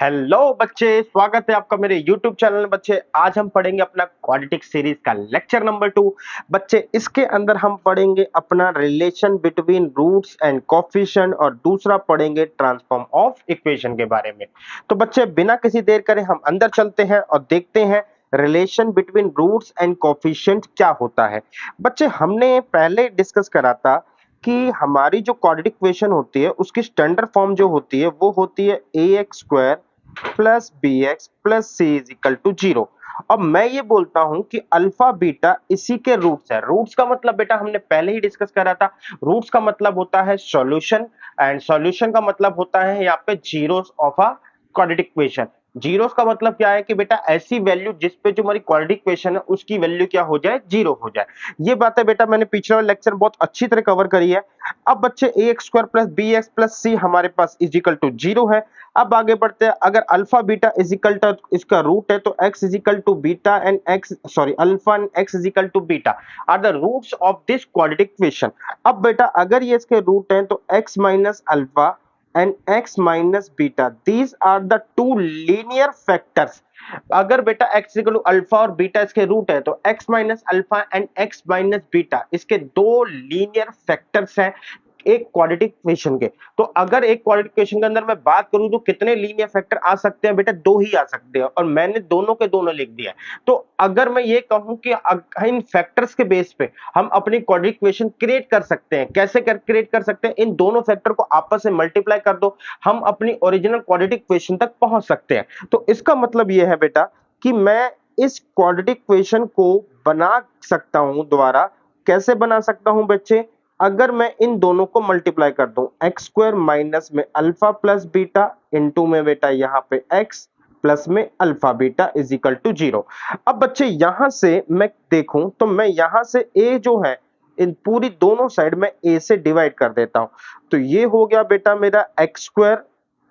Hello बच्चे, स्वागत है आपका मेरे YouTube चैनल में। बच्चे आज हम पढ़ेंगे अपना क्वाड्रेटिक सीरीज का लेक्चर नंबर 2। बच्चे इसके अंदर हम पढ़ेंगे अपना relation between roots and coefficient और दूसरा पढ़ेंगे ट्रांसफॉर्म ऑफ इक्वेशन के बारे में। तो बच्चे बिना किसी देर करे हम अंदर चलते हैं और देखते हैं relation between roots and coefficient क्या होता है। बच्चे हमने पहले डिस्कस करा था कि हमारी जो क्वाड्रेटिक इक्वेशन होती है उसकी स्टैंडर्ड फॉर्म जो होती है वो होती है ax² plus B x plus C is equal to 0। अब मैं ये बोलता हूं कि अल्फा बीटा इसी के रूट्स है। रूट्स का मतलब बेटा हमने पहले ही डिस्कस करा था। रूट्स का मतलब होता है सॉल्यूशन, एंड सॉल्यूशन का मतलब होता है यहाँ पे zeros of a quadratic equation. Zeros का मतलब क्या है कि बेटा ऐसी वैल्यू जिस पे जो हमारी क्वाड्रेटिक इक्वेशन है उसकी वैल्यू क्या हो जाए, जीरो हो जाए। ये बात है बेटा मैंने पिछले वाले लेक्चर बहुत अच्छी तरह कवर करी है। अब बच्चे ax² plus B x plus C हमारे पास इज इक्वल टू 0 है। अब आगे बढ़ते हैं, अगर alpha beta is equal to इसका रूट है तो x is equal to beta and x sorry alpha and x is equal to beta are the roots of this quadratic equation. अब बेटा अगर ये इसके रूट हैं तो x minus alpha and x minus beta these are the two linear factors. अगर बेटा x equal to alpha और बीटा इसके रूट है तो x minus alpha and x minus beta इसके दो लीनियर फैक्टर्स हैं एक क्वाड्रेटिक इक्वेशन के। तो अगर एक क्वाड्रेटिक इक्वेशन के अंदर मैं बात करूं तो कितने लीनियर फैक्टर आ सकते हैं बेटा, दो ही आ सकते हैं और मैंने दोनों के दोनों लिख दिया है। तो अगर मैं ये कहूं कि इन फैक्टर्स के बेस पे हम अपनी क्वाड्रेटिक इक्वेशन क्रिएट कर सकते हैं, कैसे क्रिएट कर सकते हैं, इन दोनों फैक्टर को आपस में मल्टीप्लाई कर दो, हम अपनी ओरिजिनल क्वाड्रेटिक इक्वेशन तक पहुंच सकते हैं। तो इसका मतलब यह है बेटा कि मैं इस क्वाड्रेटिक इक्वेशन को बना सकता हूं दोबारा। कैसे बना सकता हूं बच्चे, अगर मैं इन दोनों को मल्टीप्लाई कर दूं, x² माइनस में अल्फा प्लस बीटा इनटू में बेटा यहाँ पे x प्लस में alpha beta is equal to 0। अब बच्चे यहां से मैं देखूं तो मैं यहां से a जो है इन पूरी दोनों साइड में a से डिवाइड कर देता हूं। तो ये हो गया बेटा मेरा x²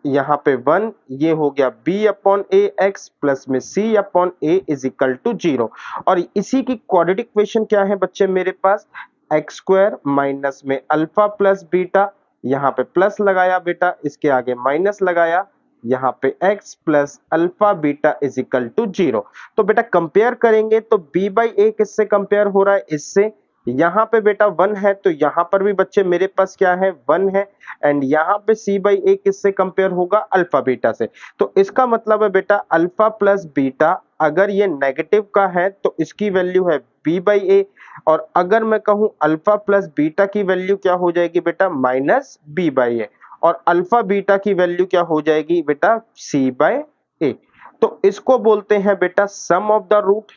यहाँ पे 1, ये हो गया b upon a x plus में c upon a is equal to 0। और इसी की क्वाड्रेटिक इक्वेशन क्या है बच्चे मेरे पास, x² माइनस में अल्फा प्लस बीटा, यहाँ पे प्लस लगाया बेटा, इसके आगे माइनस लगाया, यहाँ पे x plus alpha beta is equal to 0। तो बेटा कंपेयर करेंगे तो b बाई ए किससे कंपेयर हो रहा है, इससे। यहाँ पे बेटा 1 है तो यहाँ पर भी बच्चे मेरे पास क्या है, 1 है। एंड यहाँ पे c बाई ए किससे कंपेयर होगा, अल्फा बीटा से। तो इसका मतलब है बेटा अल्फा प्लस बीटा अगर ये नेगेटिव का है तो इसकी वैल्यू है b बाई ए, और अगर मैं कहूं अल्फा प्लस बीटा की वैल्यू क्या हो जाएगी बेटा, माइनस बी बाई ए, और अल्फा बीटा की वैल्यू क्या हो जाएगी बेटा, सी बाय ए। तो इसको बोलते हैं बेटा सम ऑफ द रूट,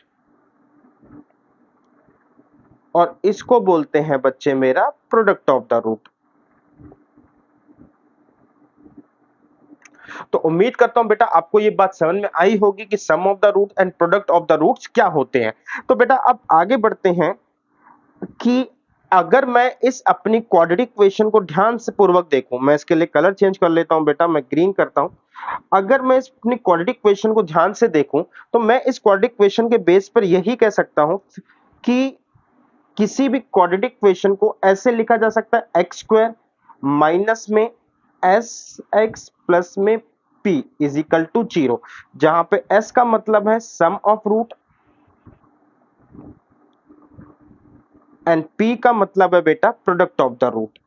और इसको बोलते हैं बच्चे मेरा प्रोडक्ट ऑफ द रूट। तो उम्मीद करता हूं बेटा आपको ये बात समझ में आई होगी कि sum of the root and product of the roots क्या होते हैं। तो बेटा अब आगे बढ़ते हैं कि अगर मैं इस अपनी क्वाड्रेटिक इक्वेशन को ध्यान से पूर्वक देखूं, मैं इसके लिए कलर चेंज कर लेता हूं बेटा, मैं ग्रीन करता हूं। अगर मैं इस अपनी क्वाड्रेटिक इक्वेशन को ध्यान से देखूं तो मैं इस क्वाड्रेटिक इक्वेशन के बेस पर यही कह सकता हूं कि किसी भी क्वाड्रेटिक इक्वेशन को ऐसे लिखा जा सकता है x² माइनस में एस एक्स प्लस में p इज इक्वल टू 0, जहां पे s का मतलब है सम ऑफ रूट एंड p का मतलब है बेटा प्रोडक्ट ऑफ द रूट।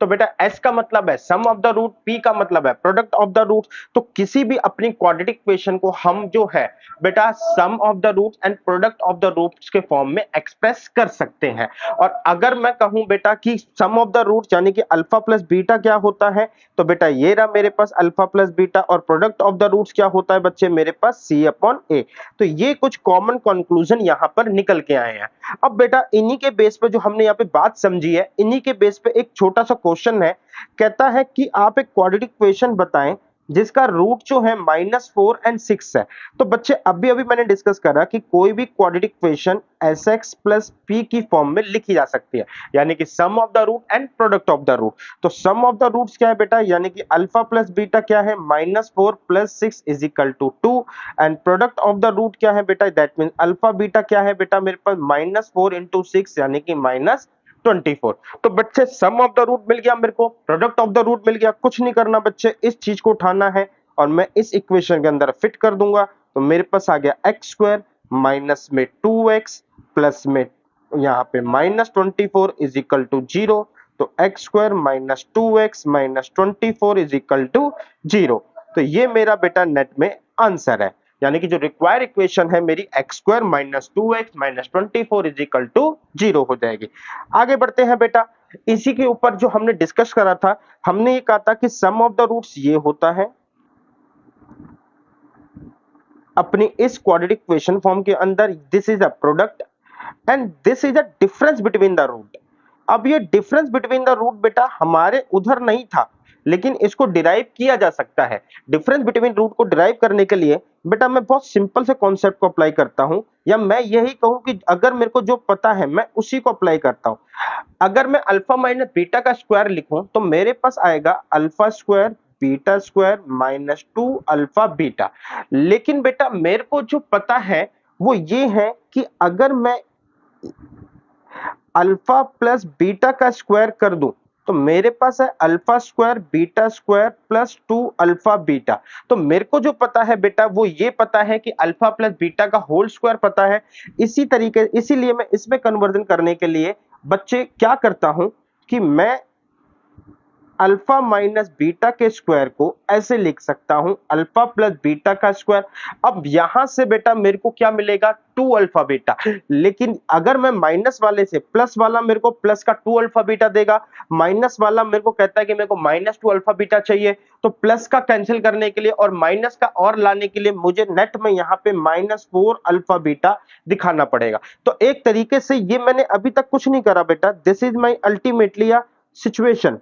तो बेटा s का मतलब है सम ऑफ द रूट, p का मतलब है प्रोडक्ट ऑफ द रूट। तो किसी भी अपनी क्वाड्रेटिक इक्वेशन को हम जो है बेटा sum of the root and product of the roots के फॉर्म में एक्सप्रेस कर सकते हैं। और अगर मैं कहूं बेटा कि सम ऑफ द रूट यानी कि अल्फा प्लस बीटा क्या होता है, तो बेटा ये रहा मेरे पास अल्फा प्लस बीटा, और प्रोडक्ट ऑफ द रूट्स क्या होता है बच्चे मेरे पास, c अपॉन a। तो ये कुछ कॉमन कंक्लूजन यहां पर निकल के आए हैं। अब बेटा इन्हीं के बेस पे जो हमने यहाँ पे बात समझी है, इन्हीं के बेस पे एक छोटा सा क्वेश्चन है, कहता है कि आप एक क्वाड्रेटिक इक्वेशन बताएं जिसका रूट जो है -4 एंड 6 है। तो बच्चे अभी अभी मैंने डिस्कस करा कि कोई भी quadratic equation S X plus P की फॉर्म में लिखी जा सकती है, यानी कि sum of the root and product of the root. तो सम ऑफ द रूट्स क्या है बेटा, यानी कि अल्फा प्लस बीटा क्या है, -4 plus 6 is equal to 2, and product of the root क्या है बेटा, दैट मीन अल्फा बीटा क्या है बेटा मेरे पास, -4 इंटू 6 यानी कि 24। तो बच्चे सम ऑफ द रूट मिल गया मेरे को, प्रोडक्ट ऑफ द रूट मिल गया, कुछ नहीं करना बच्चे, इस चीज को उठाना है और मैं इस इक्वेशन के अंदर फिट कर दूंगा। तो मेरे पास आ गया एक्स स्क्वायर माइनस में 2x प्लस में यहाँ पे -24 इज इक्वल टू 0। तो x square minus 2x minus 24 is equal to 0। तो ये मेरा बेटा नेट में आंसर है, यानी कि जो रिक्वायर्ड इक्वेशन है मेरी x square minus 2x minus 24 is equal to 0 हो जाएगी। आगे बढ़ते हैं बेटा, इसी के ऊपर जो हमने डिस्कस करा था, हमने ये कहा था कि सम ऑफ द रूट्स ये होता है अपनी इस क्वाड्रेटिक इक्वेशन फॉर्म के अंदर, this is a product and this is a difference between the root. अब ये डिफरेंस बिटवीन द रूट बेटा हमारे उधर नहीं था, लेकिन इसको डिराइव किया जा सकता है। डिफरेंस बिटवीन रूट को डिराइव करने के लिए बेटा मैं बहुत सिंपल से कॉन्सेप्ट को अप्लाई करता हूं, या मैं यही कहूं कि अगर मेरे को जो पता है मैं उसी को अप्लाई करता हूं। अगर मैं अल्फा माइनस बीटा का स्क्वायर लिखूं तो मेरे पास आएगा alpha square beta square minus 2 alpha beta. लेकिन बेटा मेरे को जो पता है वो ये है कि अगर मैं अल्फा प्लस बीटा का स्क्वायर कर दूं तो मेरे पास है alpha square beta square plus 2 alpha beta. तो मेरे को जो पता है बेटा वो ये पता है कि अल्फा प्लस बीटा का होल स्क्वायर पता है। इसी तरीके इसीलिए मैं इसमें कन्वर्जन करने के लिए बच्चे क्या करता हूं कि मैं अल्फा माइनस बीटा के स्क्वायर को ऐसे लिख सकता हूं अल्फा प्लस बीटा का स्क्वायर। अब यहां से बेटा मेरे को क्या मिलेगा 2 अल्फा बीटा, लेकिन अगर मैं माइनस वाले से प्लस वाला मेरे को प्लस का 2 अल्फा बीटा देगा, माइनस वाला मेरे को कहता है कि मेरे को -2 अल्फा बीटा चाहिए, तो प्लस का कैंसिल करने के लिए और माइनस का और लाने के लिए मुझे नेट में यहां पे -4 अल्फा बीटा दिखाना पड़ेगा। तो एक तरीके से ये मैंने अभी तक कुछ नहीं करा बेटा, this is my ultimately a situation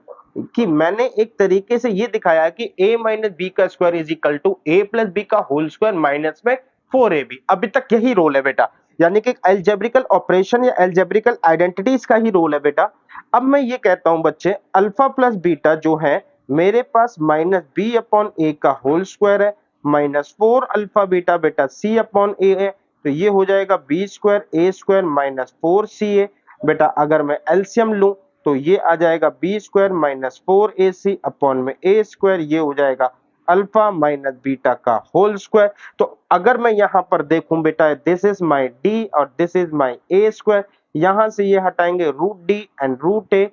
कि मैंने एक तरीके से ये दिखाया कि a माइनस बी का square is equal to a plus b का होल स्क्वायर माइनस में 4ab। अभी तक यही रोल है बेटा, यानी कि एल्जेब्रिकल ऑपरेशन या एल्जेब्रिकल आइडेंटिटीज का ही रोल है बेटा। अब मैं ये कहता हूं बच्चे अल्फा प्लस बीटा जो है मेरे पास माइनस बी अपॉन ए का होल स्क्वायर है -4 अल्फा बीटा बेटा सी अपॉन ए है। तो ये हो जाएगा बी स्क्वायर ए स्क्वायर -4ca। बेटा अगर मैं एलसीएम लूं तो ये आ जाएगा बी स्क्वायर -4ac अपॉन में ए स्क्वायर, ये हो जाएगा अल्फा माइनस बीटा का होल स्क्वायर। तो अगर मैं यहां पर देखूं बेटा दिस इज माय डी और this is my a square, यहां से ये हटाएंगे root D and root a,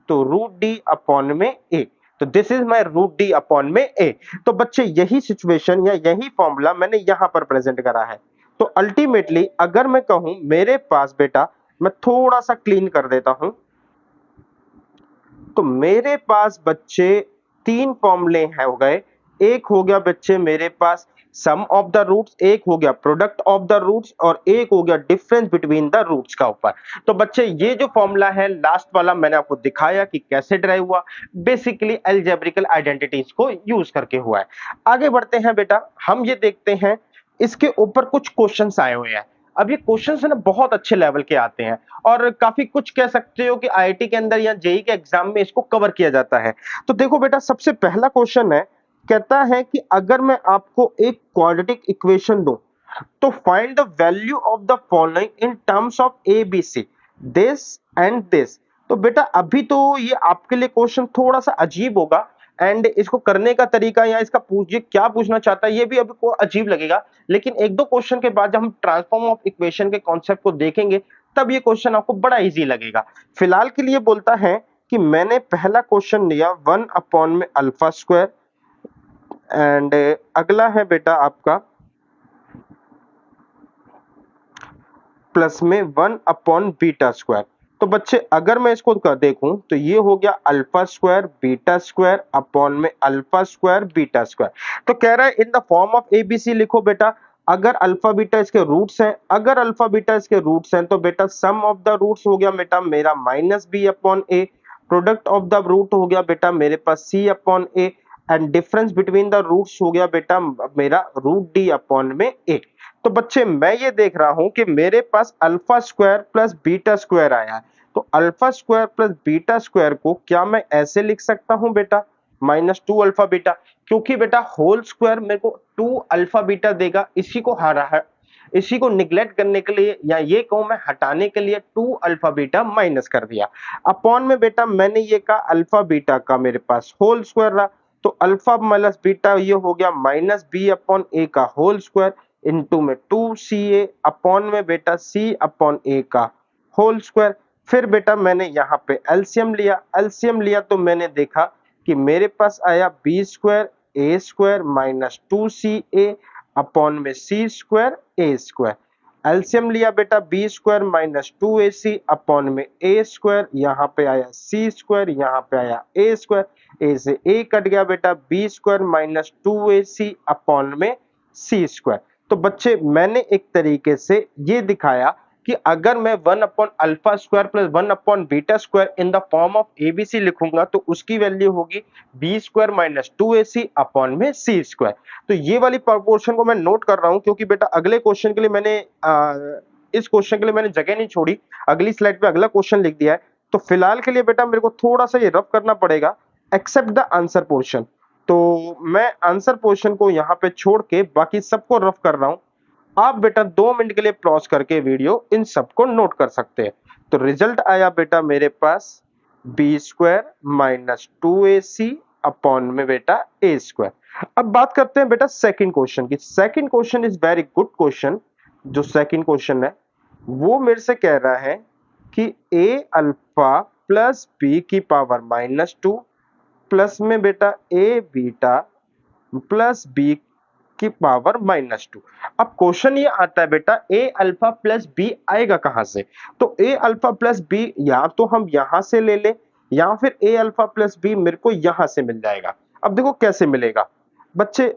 तो रूट डी अपॉन में ए, तो this is my root D upon में ए। तो बच्चे यही सिचुएशन या यही फॉर्मूला मैंने यहां पर प्रेजेंट करा है। तो अल्टीमेटली अगर मैं कहूं मेरे पास बेटा, मैं थोड़ा सा क्लीन कर देता हूं, तो मेरे पास बच्चे 3 फॉर्मूले हैं हो गए। एक हो गया बच्चे मेरे पास सम ऑफ द रूट्स, एक हो गया प्रोडक्ट ऑफ द रूट्स और एक हो गया डिफरेंस बिटवीन द रूट्स का ऊपर। तो बच्चे ये जो फॉर्मूला है लास्ट वाला मैंने आपको दिखाया कि कैसे ड्राइव हुआ, बेसिकली अलजेब्रिकल आइडेंटिटीज को यूज करके हुआ है। आगे बढ़ते हैं बेटा, हम ये देखते हैं इसके ऊपर कुछ क्वेश्चंस आए हुए हैं। अब ये क्वेश्चंस है ना बहुत अच्छे लेवल के आते हैं और काफी कुछ कह सकते हो कि आईआईटी के अंदर या जेईई के एग्जाम में इसको कवर किया जाता है। तो देखो बेटा सबसे पहला क्वेश्चन है, कहता है कि अगर मैं आपको एक क्वाड्रेटिक इक्वेशन दूं तो find the value of the following in terms of a b c this and this. तो बेटा अभी तो ये आपके लिए क्वेश्चन थोड़ा सा अजीब होगा एंड इसको करने का तरीका या इसका पूछिए क्या पूछना चाहता है ये भी अभी को अजीब लगेगा, लेकिन एक दो क्वेश्चन के बाद जब हम ट्रांसफॉर्म ऑफ इक्वेशन के कॉन्सेप्ट को देखेंगे तब ये क्वेश्चन आपको बड़ा इजी लगेगा। फिलहाल के लिए बोलता है कि मैंने पहला क्वेश्चन लिया 1 अपॉन में अल्फा स्क्वायर एंड अगला है बेटा आपका प्लस में 1 अपॉन बीटा स्क्वायर। तो बच्चे अगर मैं इसको देखूं तो ये हो गया alpha square beta square upon में अल्फा स्क्वायर बीटा स्क्वायर। तो कह रहा है in the form of ABC लिखो बेटा, अगर अल्फा बीटा इसके रूट्स हैं, अगर अल्फा बीटा इसके रूट्स हैं तो बेटा सम ऑफ द रूट्स हो गया बेटा मेरा minus B upon A, product of the root हो गया बेटा मेरे पास C upon A and difference between the roots हो गया बेटा मेरा रूट डी अपॉन में ए। तो बच्चे मैं ये देख रहा हूं कि मेरे पास alpha square plus beta square आया है, तो alpha square plus beta square को क्या मैं ऐसे लिख सकता हूं बेटा -2 अल्फा बीटा, क्योंकि बेटा होल स्क्वायर मेरे को 2 अल्फा बीटा देगा, इसी को हरा है इसी को निग्लेक्ट करने के लिए या ये कहूं मैं हटाने के लिए 2 अल्फा बीटा माइनस कर दिया। अपॉन में बेटा मैंने ये कहा अल्फा बीटा का मेरे पास होल स्क्वायर रहा, तो अल्फा माइनस बीटा ये हो गया माइनस बी अपॉन ए का होल स्क्वायर इंटू में 2ca अपॉन में बेटा c अपॉन ए का होल स्क्वायर। फिर बेटा मैंने यहाँ पे एलसीएम लिया तो मैंने देखा कि मेरे पास आया बी स्क्वायर ए स्क्वायर माइनस 2ca अपॉन में c स्क्वायर ए स्क्वायर। एलसीएम लिया बेटा b square minus 2ac upon में ए स्क्वायर, यहाँ पे आया c स्क्वायर, यहाँ पे आया ए स्क्वायर, ए से ए कट गया बेटा, b square minus 2ac upon में c स्क्वायर। तो बच्चे मैंने एक तरीके से ये दिखाया कि अगर मैं 1 upon alpha square plus 1 upon beta square in the form of ABC लिखूंगा तो उसकी वैल्यू होगी B square minus 2ac upon में सी स्क्वायर। तो ये वाली प्रोपोर्शन को मैं नोट कर रहा हूं क्योंकि बेटा अगले क्वेश्चन के लिए मैंने इस क्वेश्चन के लिए मैंने जगह नहीं छोड़ी, अगली स्लाइड पे अगला क्वेश्चन लिख दिया है। तो फिलहाल के लिए बेटा मेरे को थोड़ा सा ये रफ करना पड़ेगा एक्सेप्ट द आंसर पोर्शन। तो मैं आंसर पोर्शन को यहाँ पे छोड़ के बाकी सबको रफ कर रहा हूं। आप बेटा 2 मिनट के लिए पॉज करके वीडियो इन सबको नोट कर सकते हैं। तो रिजल्ट आया बेटा मेरे पास B square minus 2ac upon में बेटा ए स्क्वायर। अब बात करते हैं बेटा सेकंड क्वेश्चन की। Second question is very good question. जो सेकंड क्वेश्चन है वो मेरे से कह रहा है कि ए अल्फा प्लस बी की पावर माइनस 2 प्लस में बेटा ए बीटा प्लस बी की पावर माइनस 2। अब क्वेश्चन ये आता है बेटा ए अल्फा प्लस बी आएगा कहां से? तो ए अल्फा प्लस बी या तो हम यहां से ले ले या फिर ए अल्फा प्लस बी मेरे को यहां से मिल जाएगा। अब देखो कैसे मिलेगा बच्चे,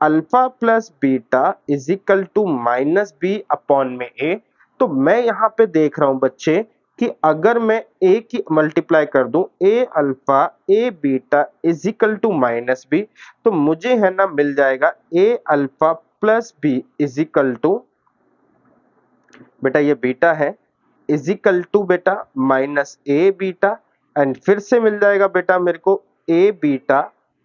alpha plus beta is equal to minus B upon में ए। तो मैं यहां पे देख रहा हूं बच्चे कि अगर मैं ए की मल्टीप्लाई कर दूं A alpha A beta is equal to minus B, तो मुझे है ना मिल जाएगा A alpha plus B is equal to बेटा ये बीटा है इज इक्वल टू बेटा माइनस ए बीटा एंड फिर से मिल जाएगा बेटा मेरे को A beta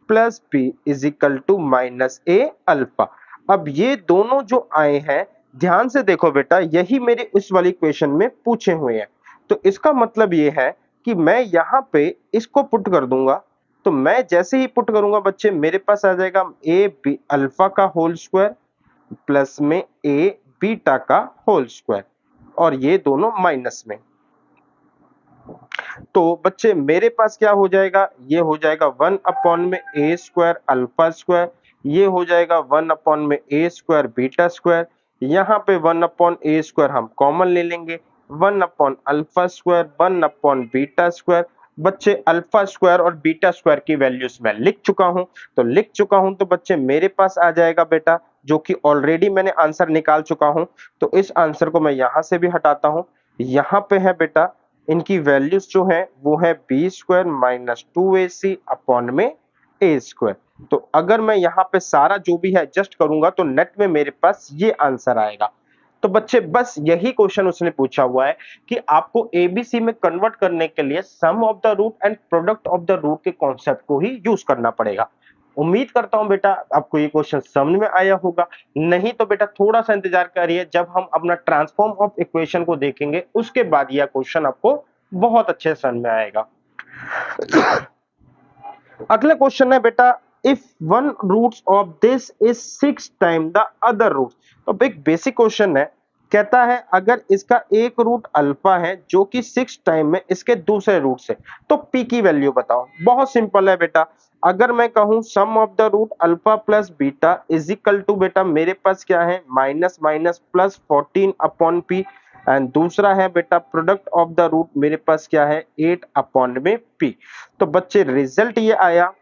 plus B is equal to minus A alpha. अब ये दोनों जो आए हैं ध्यान से देखो बेटा, यही मेरे इस वाली इक्वेशन में पूछे हुए हैं। तो इसका मतलब ये है कि मैं यहां पे इसको पुट कर दूंगा। तो मैं जैसे ही पुट करूंगा बच्चे मेरे पास आ जाएगा ए बी अल्फा का होल स्क्वायर प्लस में ए बीटा का होल स्क्वायर और ये दोनों माइनस में। तो बच्चे मेरे पास क्या हो जाएगा, ये हो जाएगा 1 अपॉन में ए स्क्वायर अल्फा स्क्वायर, ये हो जाएगा 1 अपॉन में ए स्क्वायर बीटा स्क्वायर, यहाँ पे 1 अपॉन ए स्क्वायर हम कॉमन ले लेंगे, 1 upon alpha square 1 upon beta square. बच्चे अल्फा स्क्वायर और बीटा स्क्वायर की वैल्यूज मैं लिख चुका हूं। तो बच्चे मेरे पास आ जाएगा बेटा, जो कि ऑलरेडी मैंने आंसर निकाल चुका हूं। तो इस आंसर को मैं यहां से भी हटाता हूं। यहां पे है बेटा इनकी वैल्यूज जो है वो है B square minus 2ac upon में ए स्क्वायर। तो अगर मैं यहाँ पे सारा जो भी है एडजस्ट करूंगा तो नेट में मेरे पास ये आंसर आएगा। तो बच्चे बस यही क्वेश्चन उसने पूछा हुआ है कि आपको एबीसी में कन्वर्ट करने के लिए sum of the root and product of the root के कॉन्सेप्ट को ही यूज करना पड़ेगा। उम्मीद करता हूं बेटा आपको ये क्वेश्चन समझ में आया होगा। नहीं तो बेटा थोड़ा सा इंतजार करिए, जब हम अपना ट्रांसफॉर्म ऑफ इक्वेशन को देखेंगे उसके बाद यह क्वेश्चन आपको बहुत अच्छे से समझ में आएगा। अगला क्वेश्चन है बेटा if one roots of this is 6 time the other root. तो एक बेसिक क्वेश्चन है, कहता है अगर इसका एक रूट अल्फा है जो कि 6 टाइम में इसके दूसरे रूट से, तो पी की वैल्यू बताओ। बहुत सिंपल है बेटा, अगर मैं कहूं sum of the root alpha plus beta is equal to बेटा मेरे पास क्या है minus minus plus 14 upon P and दूसरा है बेटा प्रोडक्ट ऑफ द रूट मेरे पास क्या है 8 अपॉन में पी। तो बच्चे रिजल्ट ये आया,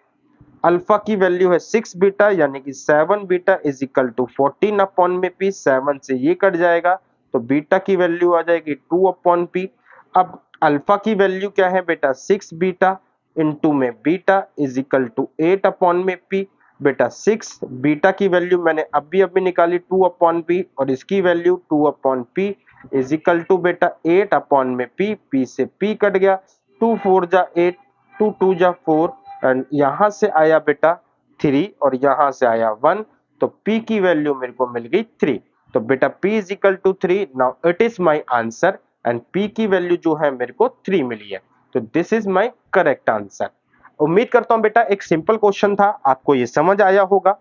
अल्फा की वैल्यू है 6 बीटा यानी कि 7 beta is equal to 14 upon में पी, 7 से ये कट जाएगा तो बीटा की वैल्यू आ जाएगी 2 अपॉन पी। अब अल्फा की वैल्यू क्या है बेटा 6 बीटा इंटू में beta is equal to 8 upon में पी। बेटा 6 बीटा की वैल्यू मैंने अभी निकाली 2 अपॉन पी और इसकी value 2 upon P is equal to बेटा 8 अपॉन में पी, पी से पी कट गया, 2 4 जा 8, 2 2 जा 4 एंड यहां से आया बेटा 3 और यहां से आया 1, तो p की वैल्यू मेरे को मिल गई 3। तो बेटा p is equal to 3, now it is my answer and p की वैल्यू जो है मेरे को 3 मिली है, तो this is my correct answer. उम्मीद करता हूं बेटा एक सिंपल क्वेश्चन था, आपको ये समझ आया होगा।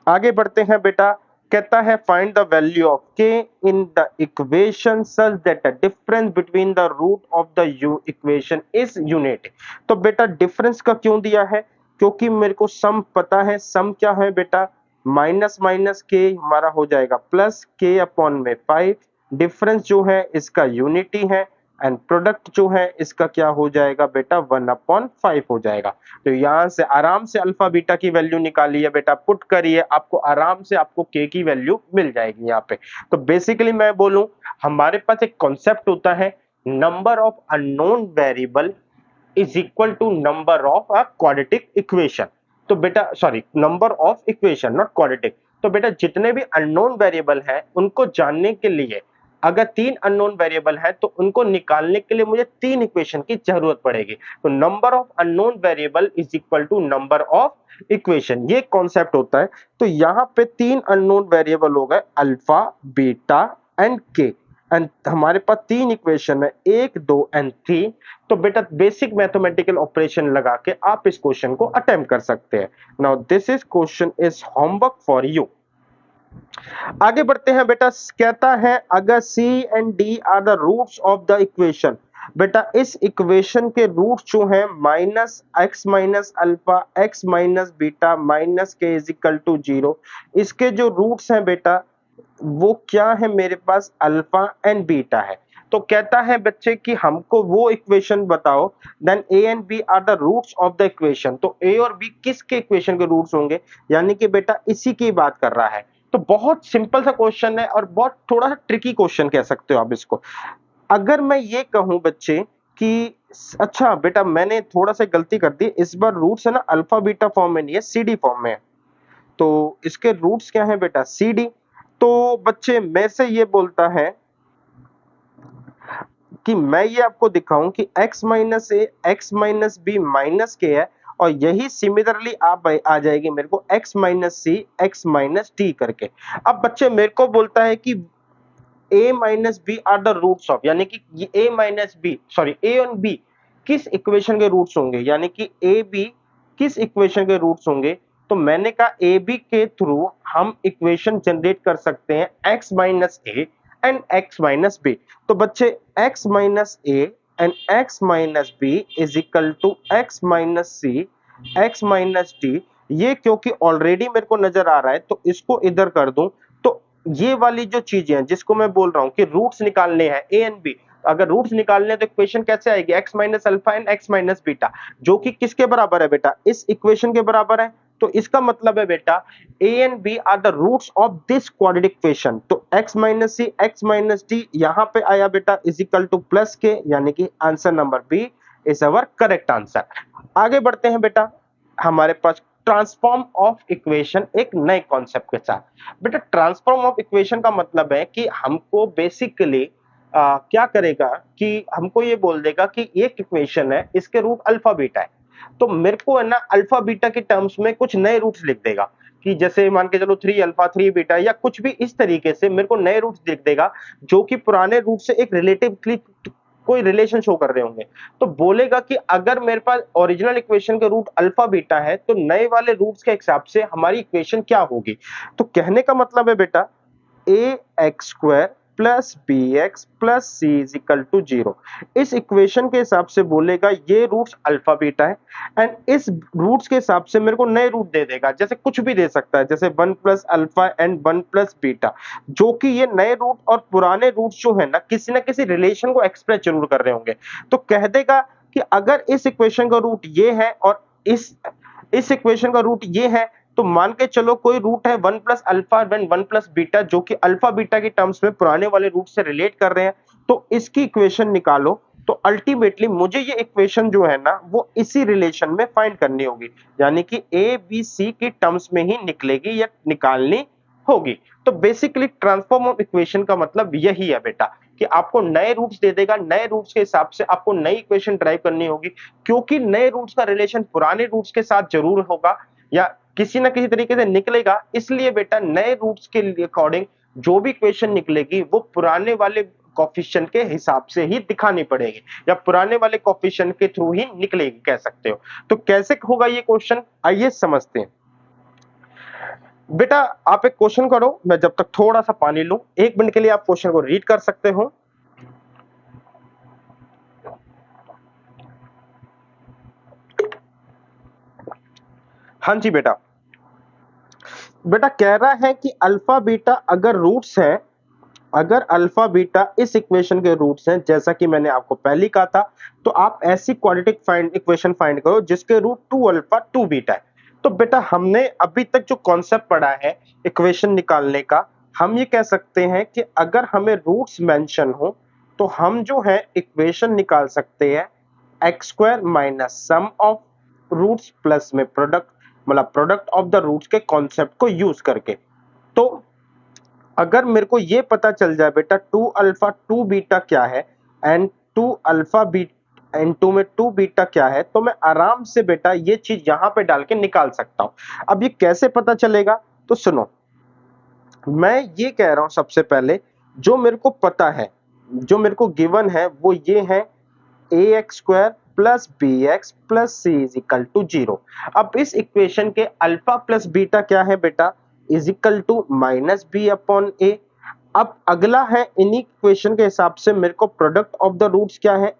आगे बढ़ते हैं बेटा, कहता है find the value of k in the equation such that the difference between the root of the equation is unity. तो बेटा डिफरेंस का क्यों दिया है, क्योंकि मेरे को सम पता है, सम क्या है बेटा, माइनस माइनस के हमारा हो जाएगा प्लस के अपॉन में 5, डिफरेंस जो है इसका यूनिटी है एंड प्रोडक्ट जो है इसका क्या हो जाएगा बेटा 1/5 हो जाएगा। तो यहां से आराम से अल्फा बीटा की वैल्यू निकालिए बेटा, पुट करिए, आपको आराम से आपको के की वैल्यू मिल जाएगी यहाँ पे। तो बेसिकली मैं बोलूं, हमारे पास एक कॉन्सेप्ट होता है, number of unknown variable is equal to number of a quadratic equation. तो बेटा sorry, number of equation not quadratic. तो बेटा जितने भी अननोन वेरिएबल हैं उनको जानने के लिए, अगर 3 अननोन वेरिएबल है तो उनको निकालने के लिए मुझे 3 इक्वेशन की जरूरत पड़ेगी। तो number of unknown variable is equal to number of equation, ये कॉन्सेप्ट होता है। तो यहाँ पे 3 अननोन वेरिएबल हो गए अल्फा, बीटा एंड के, एंड हमारे पास 3 इक्वेशन है 1, 2 एंड 3। तो बेटा बेसिक मैथमेटिकल ऑपरेशन लगा के आप इस क्वेश्चन को अटेम्प्ट कर सकते हैं। Now this is question is homework for you. आगे बढ़ते हैं बेटा, कहता है अगर C and D are the roots of the equation, बेटा इस इक्वेशन के रूट जो है minus x minus alpha x minus beta minus k is equal to 0, इसके जो रूट्स हैं बेटा वो क्या है मेरे पास, अल्फा एंड बीटा है। तो कहता है बच्चे कि हमको वो इक्वेशन बताओ, then A and B are the roots of the equation. तो ए और बी किसके इक्वेशन के रूट्स होंगे, यानी कि बेटा इसी की बात कर रहा है। तो बहुत सिंपल सा क्वेश्चन है और बहुत थोड़ा सा ट्रिकी क्वेश्चन कह सकते हो आप इसको। अगर मैं ये कहूं बच्चे कि अच्छा बेटा मैंने थोड़ा सा गलती कर दी, इस बार रूट्स है ना अल्फा बीटा फॉर्म में नहीं है, सीडी फॉर्म में है। तो इसके रूट्स क्या है बेटा, सीडी। तो बच्चे में से ये बोलता है कि मैं ये आपको दिखाऊं कि x माइनस ए एक्स माइनस बी माइनस के है, और यही सिमिलरली आप आ जाएगी मेरे को x minus C x minus D करके। अब बच्चे मेरे को बोलता है कि a minus B are the roots of, यानी कि ये a minus B sorry a और b किस इक्वेशन के रूट्स होंगे, यानी कि a b किस इक्वेशन के रूट्स होंगे। तो मैंने कहा a b के थ्रू हम इक्वेशन जनरेट कर सकते हैं x minus A and x minus B. तो बच्चे x minus A and x minus B is equal to x minus C x minus D. ये क्योंकि ऑलरेडी मेरे को नजर आ रहा है तो इसको इधर कर दूं। तो ये वाली जो चीजें हैं जिसको मैं बोल रहा हूं कि रूट्स निकालने हैं ए एंड बी, अगर रूट्स निकालने हैं तो इक्वेशन कैसे आएगी, x minus alpha and x minus beta, जो कि किसके बराबर है बेटा, इस इक्वेशन के बराबर है। तो इसका मतलब है बेटा a and b are the roots of this quadratic equation. तो x minus C x minus D यहां पे आया बेटा is equal two plus k, यानी कि answer number B is our correct answer. आगे बढ़ते हैं बेटा, हमारे पास ट्रांसफॉर्म ऑफ इक्वेशन एक नए कॉन्सेप्ट के साथ। बेटा ट्रांसफॉर्म ऑफ इक्वेशन का मतलब है कि हमको बेसिकली क्या करेगा कि हमको ये बोल देगा कि एक इक्वेशन है, इसके रूट अल्फा बीटा है, तो मेरे को है ना अल्फा बीटा के टर्म्स में कुछ नए रूट्स लिख देगा, कि जैसे मान के चलो 3 अल्फा 3 बीटा या कुछ भी इस तरीके से मेरे को नए रूट्स लिख देगा जो कि पुराने रूट से एक रिलेटिवली कोई रिलेशन शो कर रहे होंगे। तो बोलेगा कि अगर मेरे पास ओरिजिनल इक्वेशन के रूट अल्फा बीटा है तो नए वाले रूट्स के हिसाब से हमारी इक्वेशन क्या होगी। तो कहने का मतलब है बेटा ए x square plus B x plus C is equal to 0, इस इक्वेशन के हिसाब से बोलेगा ये रूट्स अल्फा बीटा है, एंड इस रूट्स के हिसाब से मेरे को नए रूट दे देगा, जैसे कुछ भी दे सकता है, जैसे 1 plus alpha and 1 plus beta, जो कि ये नए रूट और पुराने रूट्स जो है ना किसी रिलेशन को एक्सप्रेस जरूर कर रहे होंगे। तो कह देगा कि अगर इस इक्वेशन का रूट ये है और इस इक्वेशन का रूट ये है, तो मान के चलो कोई रूट है 1 प्लस अल्फा 1 प्लस बीटा, जो कि अल्फा बीटा के टर्म्स में पुराने वाले रूट से रिलेट कर रहे हैं, तो इसकी इक्वेशन निकालो। तो अल्टीमेटली मुझे ये इक्वेशन जो है ना वो इसी रिलेशन में फाइंड करनी होगी, यानी कि ए बी सी की टर्म्स में ही निकलेगी या निकालनी होगी। तो बेसिकली ट्रांसफॉर्म ऑफ इक्वेशन का मतलब यही है बेटा कि आपको नए रूट्स दे देगा, नए रूट्स के हिसाब से आपको नई इक्वेशन ड्राइव करनी होगी, क्योंकि नए रूट्स का रिलेशन पुराने रूट्स के साथ जरूर होगा या किसी ना किसी तरीके से निकलेगा, इसलिए बेटा नए रूट्स के अकॉर्डिंग जो भी इक्वेशन निकलेगी वो पुराने वाले कोफिशिएंट के हिसाब से ही दिखानी पड़ेगी या पुराने वाले कोफिशिएंट के थ्रू ही निकलेगी कह सकते हो। तो कैसे होगा ये क्वेश्चन, आइए समझते हैं। बेटा आप एक क्वेश्चन करो, मैं जब तक थोड़ा सा पानी लूं, 1 मिनट के लिए आप क्वेश्चन को रीड कर सकते हो। हाँ जी बेटा, बेटा कह रहा है कि अल्फा बीटा अगर रूट्स है, अगर अल्फा बीटा इस इक्वेशन के रूट्स हैं, जैसा कि मैंने आपको पहले ही कहा था, तो आप ऐसी क्वाड्रेटिक इक्वेशन फाइंड करो जिसके रूट 2 अल्फा 2 बीटा है। तो बेटा हमने अभी तक जो कॉन्सेप्ट पढ़ा है इक्वेशन निकालने का, हम ये कह सकते हैं कि अगर हमें रूट्स मेंशन हो तो हम जो है इक्वेशन निकाल सकते हैं x square minus sum of roots plus में प्रोडक्ट, मतलब प्रोडक्ट ऑफ द रूट्स के कॉन्सेप्ट को यूज करके। तो अगर मेरे को ये पता चल जाए बेटा 2 अल्फा 2 बीटा क्या है एंड 2 अल्फा बीटा एंड 2 में 2 बीटा क्या है, तो मैं आराम से बेटा ये चीज यहां पे डाल के निकाल सकता हूं। अब ये कैसे पता चलेगा, तो सुनो, मैं ये कह रहा हूं सबसे पहले जो मेरे को पता है, जो मेरे को गिवन है वो ये है A x square plus B x plus C is equal to 0। अब इस इक्वेशन के अल्फा प्लस बीटा क्या है बेटा, is equal to minus B upon A. अब अगला है इन्हीं इक्वेशन के हिसाब से मेरे को प्रोडक्ट ऑफ द रूट्स क्या है,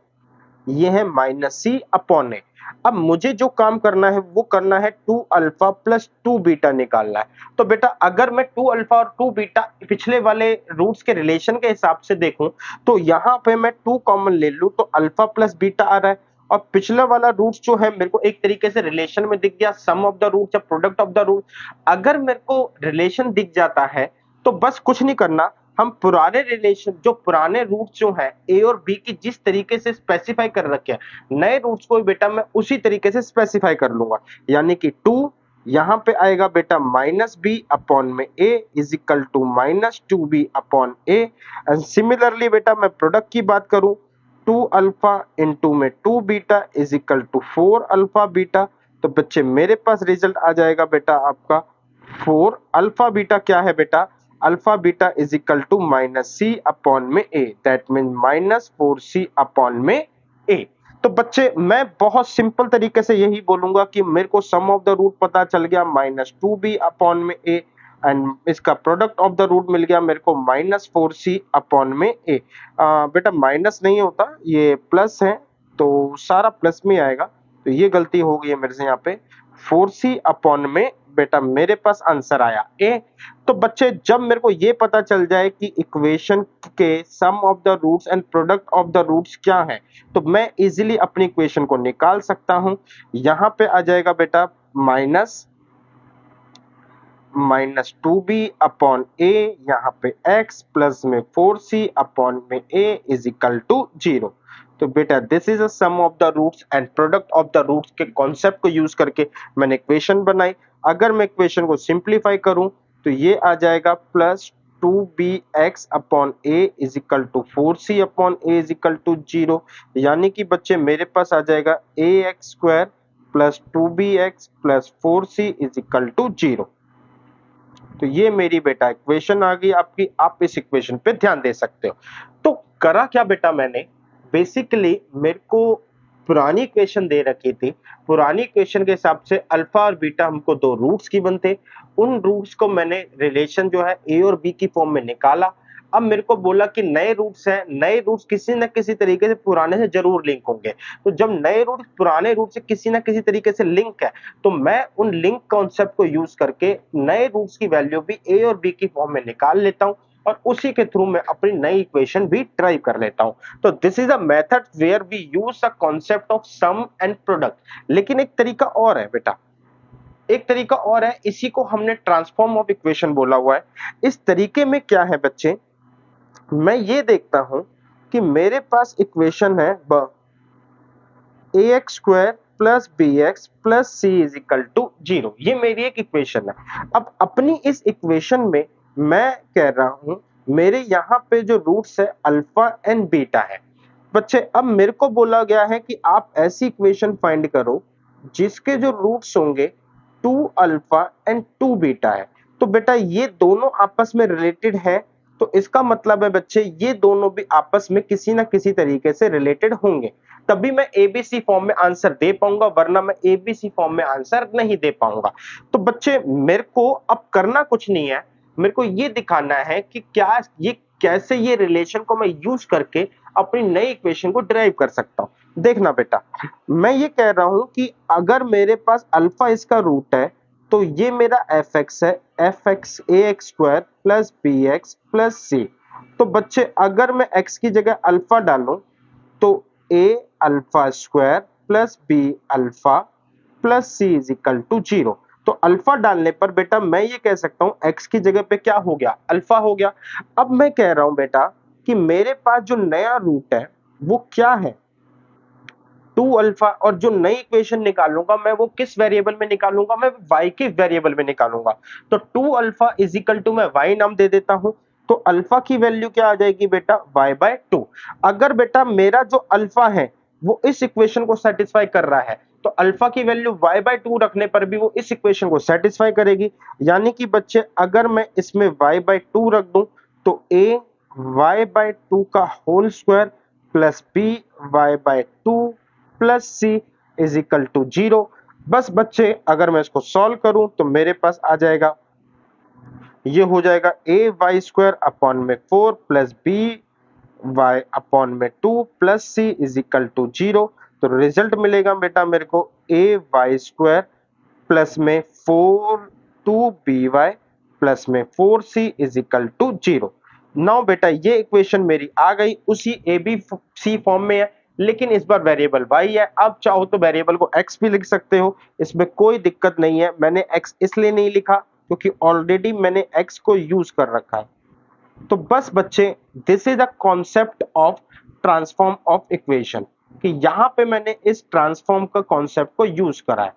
ये है माइनस सी अपॉन ए। अब मुझे जो काम करना है वो करना है 2 अल्फा प्लस 2 बीटा निकालना है। तो बेटा अगर मैं 2 अल्फा और 2 बीटा पिछले वाले रूट्स के रिलेशन के हिसाब से देखूं, तो यहां पे मैं 2 कॉमन ले लूं तो अल्फा प्लस बीटा आ रहा है, और पिछला वाला रूट्स जो है मेरे को एक तरीके से रिलेशन में दिख गया, सम ऑफ द रूट्स या प्रोडक्ट ऑफ द रूट। अगर मेरे को रिलेशन दिख जाता है तो बस कुछ नहीं करना, हम पुराने रिलेशन, जो पुराने रूट्स जो है ए और बी की जिस तरीके से स्पेसिफाई कर रखे हैं, नए रूट्स को बेटा मैं उसी तरीके से स्पेसिफाई कर लूंगा। यानी कि 2 यहां पे आएगा बेटा माइनस बी अपॉन में A is equal to minus 2b upon A. And similarly बेटा मैं प्रोडक्ट की बात करूं, 2 अल्फा इंटू में 2 beta is equal to 4 alpha beta. तो बच्चे मेरे पास रिजल्ट आ जाएगा बेटा आपका 4 अल्फा बीटा क्या है बेटा, alpha beta is equal to minus C upon में A, that mean minus 4c upon में ए। तो बच्चे मैं बहुत सिंपल तरीके से यही बोलूंगा कि मेरे को सम ऑफ द रूट पता चल गया माइनस 2b अपॉन में ए, एंड इसका प्रोडक्ट ऑफ द रूट मिल गया मेरे को माइनस 4c अपॉन में ए। बेटा माइनस नहीं होता, ये प्लस है, तो सारा प्लस में आएगा, तो ये गलती हो गई है मेरे से यहाँ पे, 4c अपॉन में बेटा मेरे पास आंसर आया ए। तो बच्चे जब मेरे को ये पता चल जाए कि इक्वेशन के sum of the roots and product of the roots क्या है, तो मैं इजीली अपनी इक्वेशन को निकाल सकता हूं। यहां पे आ जाएगा बेटा माइनस 2b अपॉन ए, यहाँ पे x प्लस में 4c अपॉन में a इज इक्वल टू 0। तो बेटा this is a sum of the roots and product of the roots के कॉन्सेप्ट को यूज करके मैंने इक्वेशन बनाई। अगर मैं इक्वेशन को सिंप्लीफाई करूं तो ये आ जाएगा plus 2bx upon a is equal to 4c upon a is equal to 0। यानी कि बच्चे मेरे पास आ जाएगा ax square plus 2bx plus 4c is equal to 0। तो ये मेरी बेटा इक्वेशन आ गई आपकी, आप इस इक्वेशन पे ध्यान दे सकते हो। तो करा क्या बेटा मैंने, बेसिकली मेरे को पुरानी इक्वेशन दे रखी थी, पुरानी इक्वेशन के हिसाब से अल्फा और बीटा हमको दो रूट्स गिवन थे, उन रूट्स को मैंने रिलेशन जो है ए और बी की फॉर्म में निकाला। अब मेरे को बोला कि नए रूट्स हैं, नए रूट्स किसी न किसी तरीके से पुराने से जरूर लिंक होंगे। तो जब नए रूट पुराने रूट से किसी न किसी तरीके से लिंक है, तो मैं उन लिंक कॉन्सेप्ट को यूज करके नए रूट्स की वैल्यू भी ए और बी की फॉर्म में निकाल लेता हूं, और उसी के थ्रू मैं अपनी नई इक्वेशन भी ड्राइव कर लेता हूं। तो this is a method where we use the concept of sum and product. लेकिन एक तरीका और है बेटा, एक तरीका और है, इसी को हमने ट्रांसफॉर्म ऑफ इक्वेशन बोला हुआ है। इस तरीके में क्या है बच्चे, मैं ये देखता हूं कि मेरे पास इक्वेशन है A x square plus B x plus C is equal to 0। ये मेरी एक इक्वेशन है। अब अपनी इस इक्वेशन में मैं कह रहा हूं मेरे यहाँ पे जो रूट्स है अल्फा एंड बीटा है। बच्चे अब मेरे को बोला गया है कि आप ऐसी इक्वेशन फाइंड करो जिसके जो रूट्स होंगे 2 अल्फा एंड 2 बीटा है। तो बेटा ये दोनों आपस में रिलेटेड है, तो इसका मतलब है बच्चे ये दोनों भी आपस में किसी ना किसी तरीके से रिलेटेड होंगे, तभी मैं एबीसी फॉर्म में आंसर दे पाऊंगा, वरना मैं एबीसी फॉर्म में आंसर नहीं दे पाऊंगा। तो बच्चे मेरे को अब करना कुछ नहीं है, मेरे को ये दिखाना है कि क्या ये कैसे ये रिलेशन को मैं यूज करके अपनी नई इक्वेशन को डिराइव कर सकता हूं। देखना बेटा, मैं ये कह रहा हूं कि अगर मेरे पास अल्फा इसका रूट है, तो ये मेरा एफ एक्स है, F X A x square plus B x plus C. तो बच्चे अगर मैं एक्स की जगह अल्फा डालूं, तो A alpha square plus B alpha plus C is equal to 0। तो अल्फा डालने पर बेटा मैं ये कह सकता हूं एक्स की जगह पे क्या हो गया, अल्फा हो गया। अब मैं कह रहा हूं बेटा कि मेरे पास जो नया रूट है वो क्या है, 2 अल्फा, और जो नई इक्वेशन निकालूंगा मैं वो किस वेरिएबल में निकालूंगा, मैं y के वेरिएबल में निकालूंगा। तो 2 अल्फा इज इक्वल टू मैं y नाम दे देता हूं, तो अल्फा की वैल्यू क्या आ जाएगी बेटा, y/2। अगर बेटा मेरा जो अल्फा है वो इस इक्वेशन को सेटिस्फाई कर रहा है, तो अल्फा की वैल्यू y/2 रखने पर भी वो इस इक्वेशन को सेटिस्फाई करेगी। यानी कि बच्चे अगर मैं इसमें y/2 रख दूं, तो a y/2 का whole square plus b y/2 plus C is equal to 0। बस बच्चे अगर मैं इसको सॉल्व करूं तो मेरे पास आ जाएगा, ये हो जाएगा ए वाई स्क्वायर अपॉन में 4 प्लस बी वाई अपॉन में 2 plus C is equal to 0। तो रिजल्ट मिलेगा बेटा मेरे को ए वाई स्क्वायर प्लस में 4 बी वाई प्लस में 4 सी इज इक्वल टू 0। नाउ बेटा ये इक्वेशन मेरी आ गई, उसी ए बी सी फॉर्म में है, लेकिन इस बार वेरिएबल y है। अब चाहो तो वेरिएबल को x भी लिख सकते हो, इसमें कोई दिक्कत नहीं है। मैंने x इसलिए नहीं लिखा क्योंकि ऑलरेडी मैंने x को यूज कर रखा है। तो बस बच्चे this is the concept of transform of equation, कि यहां पे मैंने इस ट्रांसफॉर्म का कॉन्सेप्ट को यूज करा है।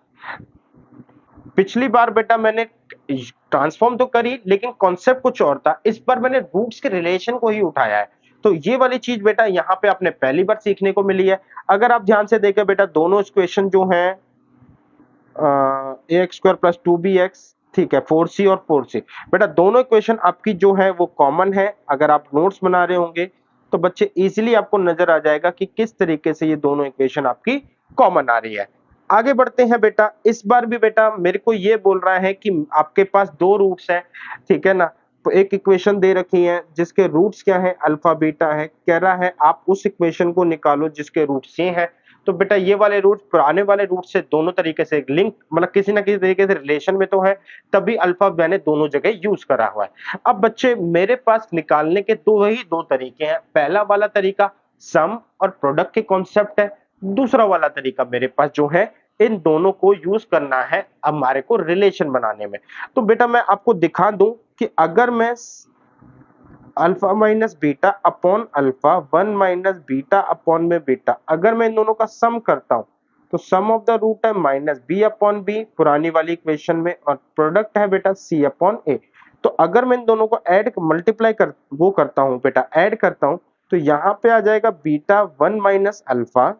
पिछली बार बेटा मैंने ट्रांसफॉर्म तो करी लेकिन कॉन्सेप्ट कुछ और था, इस बार मैंने रूट्स के रिलेशन को ही उठाया है। तो ये वाली चीज बेटा यहाँ पे आपने पहली बार सीखने को मिली है। अगर आप ध्यान से देखें बेटा, दोनों इक्वेशन जो हैं ए एक्स स्क्वायर प्लस 2bx, ठीक है, 4c और 4c, बेटा दोनों इक्वेशन आपकी जो है वो कॉमन है। अगर आप नोट्स बना रहे होंगे तो बच्चे इजीली आपको नजर आ जाएगा कि किस तरीके से ये दोनों इक्वेशन आपकी कॉमन आ रही है। आगे बढ़ते हैं बेटा, इस बार भी बेटा मेरे को ये बोल रहा है कि आपके पास दो रूट्स हैं, ठीक है ना। तो एक इक्वेशन दे रखी है जिसके रूट्स क्या है, अल्फा बीटा है, कह रहा है आप उस इक्वेशन को निकालो जिसके रूट्स ये हैं। तो बेटा ये वाले रूट्स पुराने वाले रूट से दोनों तरीके से लिंक, मतलब किसी ना किसी तरीके से रिलेशन में तो है, तभी अल्फा मैंने दोनों जगह यूज करा हुआ है। अब बच्चे मेरे पास निकालने के दो तरीके हैं। पहला वाला तरीका सम और प्रोडक्ट के कॉन्सेप्ट है, दूसरा वाला तरीका मेरे पास जो है इन दोनों को यूज करना है हमारे को रिलेशन बनाने में। तो बेटा मैं आपको दिखा दूं कि अगर मैं alpha minus beta upon alpha 1 minus beta upon में बीटा, अगर मैं इन दोनों का सम करता हूं तो सम ऑफ द रूट है माइनस बी अपॉन बी पुरानी वाली इक्वेशन में, और प्रोडक्ट है बेटा सी अपॉन ए। तो अगर मैं इन दोनों को ऐड मल्टीप्लाई कर वो करता हूं बेटा, ऐड करता हूं, तो यहां पे आ जाएगा बीटा 1 माइनस अल्फा,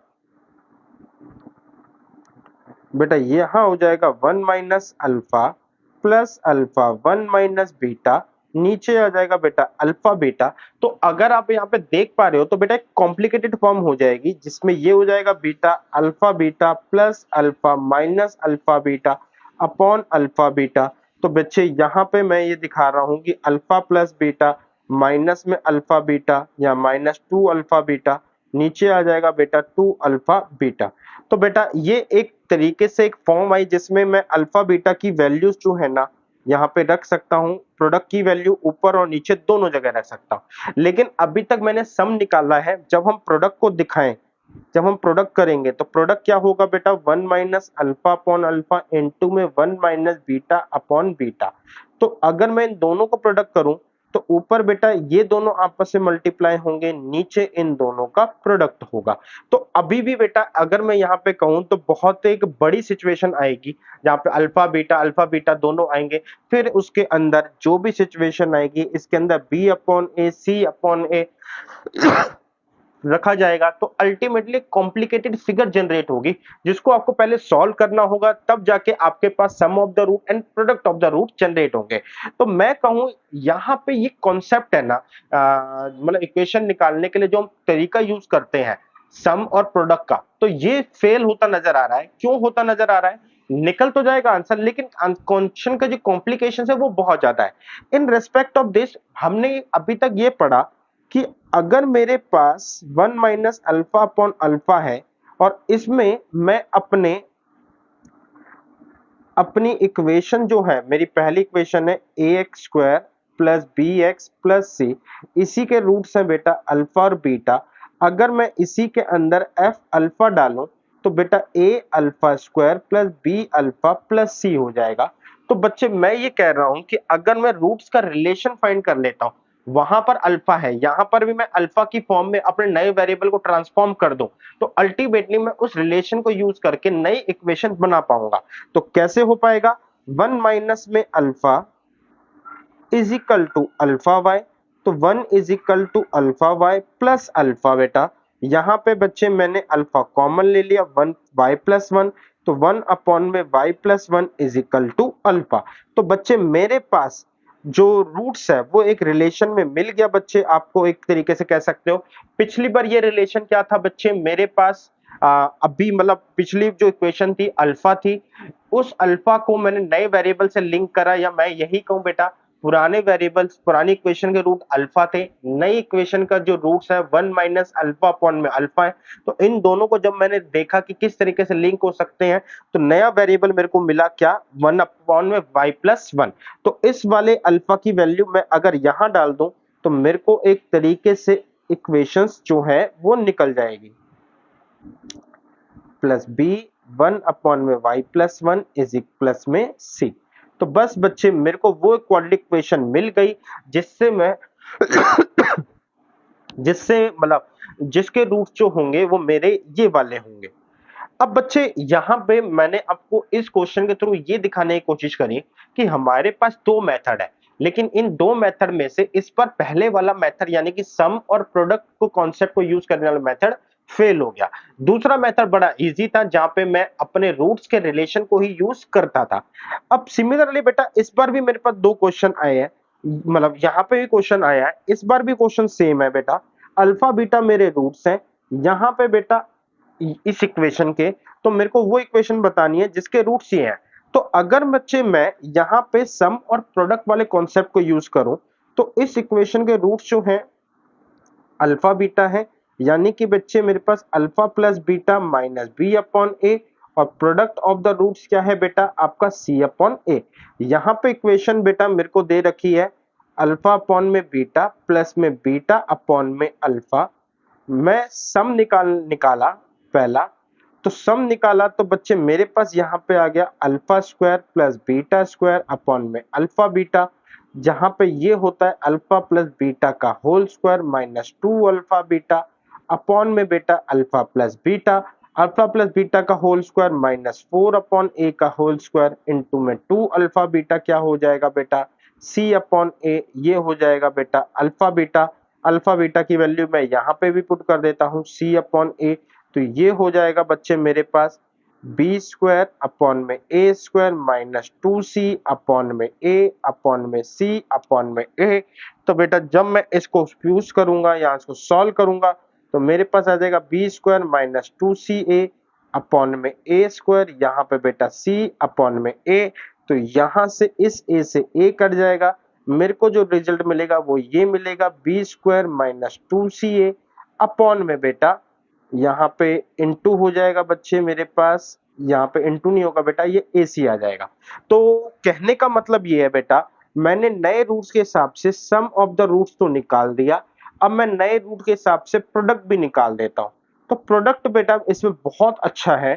बेटा यहां हो जाएगा 1 minus alpha plus alpha 1 minus beta, नीचे आ जाएगा बेटा अल्फा बीटा। तो अगर आप यहाँ पे देख पा रहे हो तो बेटा एक कॉम्प्लिकेटेड फॉर्म हो जाएगी, जिसमें ये हो जाएगा beta alpha beta plus alpha minus alpha beta upon alpha beta. तो बच्चे यहाँ पे मैं ये दिखा रहा हूँ कि अल्फा प्लस बीटा माइनस में अल्फा बीटा या -2 अल्फा बीटा, नीचे आ जाएगा बेटा 2 अल्फा बीटा। तो बेटा ये एक तरीके से एक फॉर्म आई जिसमें मैं अल्फा बीटा की वैल्यूज जो है ना यहाँ पे रख सकता हूँ, प्रोडक्ट की वैल्यू ऊपर और नीचे दोनों जगह रख सकता हूँ। लेकिन अभी तक मैंने सम निकाला है, जब हम प्रोडक्ट को दिखाएं, जब हम प्रोडक्ट करेंगे तो प्रोडक्ट क्या होगा बेटा 1 minus alpha upon alpha into में 1 माइनस बीटा अपॉन बीटा। तो अगर मैं इन दोनों को प्रोडक्ट करूं तो ऊपर बेटा ये दोनों आपस में मल्टीप्लाई होंगे, नीचे इन दोनों का प्रोडक्ट होगा। तो अभी भी बेटा अगर मैं यहाँ पे कहूं तो बहुत एक बड़ी सिचुएशन आएगी जहाँ पे अल्फा बीटा दोनों आएंगे, फिर उसके अंदर जो भी सिचुएशन आएगी इसके अंदर बी अपॉन ए सी अपॉन ए रखा जाएगा तो अल्टीमेटली कॉम्प्लिकेटेड फिगर जनरेट होगी, जिसको आपको पहले सॉल्व करना होगा, तब जाके आपके पास sum of the root and product of the root generate होंगे। तो मैं कहूं यहाँ पे ये कॉन्सेप्ट है ना, मतलब इक्वेशन निकालने के लिए जो हम तरीका यूज करते हैं सम और प्रोडक्ट का, तो ये फेल होता नजर आ रहा है। क्यों होता नजर आ रहा है? निकल तो जाएगा आंसर, लेकिन क्वेश्चन का जो कॉम्प्लिकेशन है वो बहुत ज्यादा है। इन रेस्पेक्ट ऑफ दिस हमने अभी तक ये पढ़ा कि अगर मेरे पास 1 माइनस अल्फा अपॉन अल्फा है और इसमें मैं अपनी इक्वेशन जो है, मेरी पहली इक्वेशन है A x square plus B x plus C, इसी के रूट्स हैं बेटा अल्फा और बीटा। अगर मैं इसी के अंदर एफ अल्फा डालूं तो बेटा A alpha square plus B alpha plus C हो जाएगा। तो बच्चे मैं ये कह रहा हूं कि अगर मैं रूट्स का रिलेशन फाइंड कर लेता हूं, वहां पर अल्फा है, यहां पर भी मैं अल्फा की फॉर्म में अपने नए वेरिएबल को ट्रांसफॉर्म कर दूं, तो अल्टीमेटली मैं उस रिलेशन को यूज करके नई इक्वेशन बना पाऊंगा। तो कैसे हो पाएगा? 1 माइनस में alpha is equal to alpha Y, तो 1 is equal to alpha Y plus alpha. बेटा यहां पे बच्चे मैंने अल्फा कॉमन ले लिया, 1 वाई प्लस 1, तो 1 अपॉन में Y plus 1 is equal to alpha. तो बच्चे मेरे पास जो रूट्स है वो एक रिलेशन में मिल गया। बच्चे आपको एक तरीके से कह सकते हो, पिछली बार ये रिलेशन क्या था बच्चे मेरे पास, अभी मतलब पिछली जो इक्वेशन थी अल्फा थी, उस अल्फा को मैंने नए वेरिएबल से लिंक करा, या मैं यही कहूं बेटा पुराने वेरिएबल्स पुरानी इक्वेशन के रूट अल्फा थे, नई इक्वेशन का जो रूट्स है 1 माइनस अल्फा अपॉन में अल्फा है। तो इन दोनों को जब मैंने देखा कि किस तरीके से लिंक हो सकते हैं, तो नया वेरिएबल मेरे को मिला क्या, 1 अपॉन में वाई प्लस 1। तो इस वाले अल्फा की वैल्यू मैं अगर यहां डाल दूं तो मेरे को एक तरीके से इक्वेशंस जो है वो निकल जाएगी, प्लस बी 1 अपॉन में वाई प्लस 1 इज प्लस में सी। तो बस बच्चे मेरे को वो क्वाड्रेटिक इक्वेशन मिल गई जिससे मैं जिससे मतलब जिसके रूट जो होंगे वो मेरे ये वाले होंगे। अब बच्चे यहाँ पे मैंने आपको इस क्वेश्चन के थ्रू ये दिखाने की कोशिश करी कि हमारे पास दो मेथड है, लेकिन इन दो मेथड में से इस पर पहले वाला मेथड यानी कि सम और प्रोडक्ट को कॉन्सेप्ट को यूज करने वाला मेथड फेल हो गया। दूसरा मेथड बड़ा इजी था जहां पे मैं अपने रूट्स के रिलेशन को ही यूज करता था। अब सिमिलरली बेटा इस बार भी मेरे पास दो क्वेश्चन आए हैं, मतलब यहाँ पे भी क्वेश्चन आया है, इस बार भी क्वेश्चन सेम है बेटा। अल्फा बीटा मेरे रूट्स हैं, यहाँ पे बेटा इस इक्वेशन के, तो मेरे को वो इक्वेशन बतानी है जिसके रूट्स ये हैं। तो अगर बच्चे मैं यहाँ पे सम और प्रोडक्ट वाले कॉन्सेप्ट को यूज करूं तो इस इक्वेशन के रूट्स जो हैं अल्फा बीटा है, यानी कि बच्चे मेरे पास alpha plus beta minus B upon A, और प्रोडक्ट ऑफ द रूट्स क्या है बेटा आपका सी अपॉन ए। यहाँ पे इक्वेशन बेटा मेरे को दे रखी है अल्फा अपॉन में बीटा प्लस में बीटा अपॉन में अल्फा। मैं सम निकाला पहला, तो सम निकाला तो बच्चे मेरे पास यहाँ पे आ गया alpha square plus beta square upon में अल्फा बीटा, जहां पे ये होता है अल्फा प्लस बीटा का whole square minus 2 alpha beta upon में बेटा अल्फा प्लस बीटा का whole square minus 4 upon A का होल स्क्वायर इंटू में 2 अल्फा बीटा क्या हो जाएगा बेटा सी अपॉन ए, ये हो जाएगा बेटा अल्फा बीटा। अल्फा बीटा की वैल्यू मैं यहाँ पे भी पुट कर देता हूँ सी अपॉन ए, तो ये हो जाएगा बच्चे मेरे पास बी स्क्वायर अपॉन में ए स्क्वायर माइनस 2c अपॉन में ए अपॉन में सी अपॉन में ए। तो बेटा जब मैं इसको यूज करूंगा या इसको सॉल्व करूंगा तो मेरे पास आ जाएगा B square minus 2ca upon में ए स्क्वायर, यहाँ पे बेटा सी अपॉन में ए, तो यहाँ से इस ए से ए कट जाएगा, मेरे को जो रिजल्ट मिलेगा वो ये मिलेगा B square minus 2ca upon में बेटा यहाँ पे इंटू हो जाएगा बच्चे मेरे पास, यहाँ पे इंटू नहीं होगा बेटा ये एसी आ जाएगा। तो कहने का मतलब ये है बेटा मैंने नए रूट्स के हिसाब से सम ऑफ द रूट्स तो निकाल दिया, अब मैं नए रूट के हिसाब से प्रोडक्ट भी निकाल देता हूं। तो प्रोडक्ट बेटा इसमें बहुत अच्छा है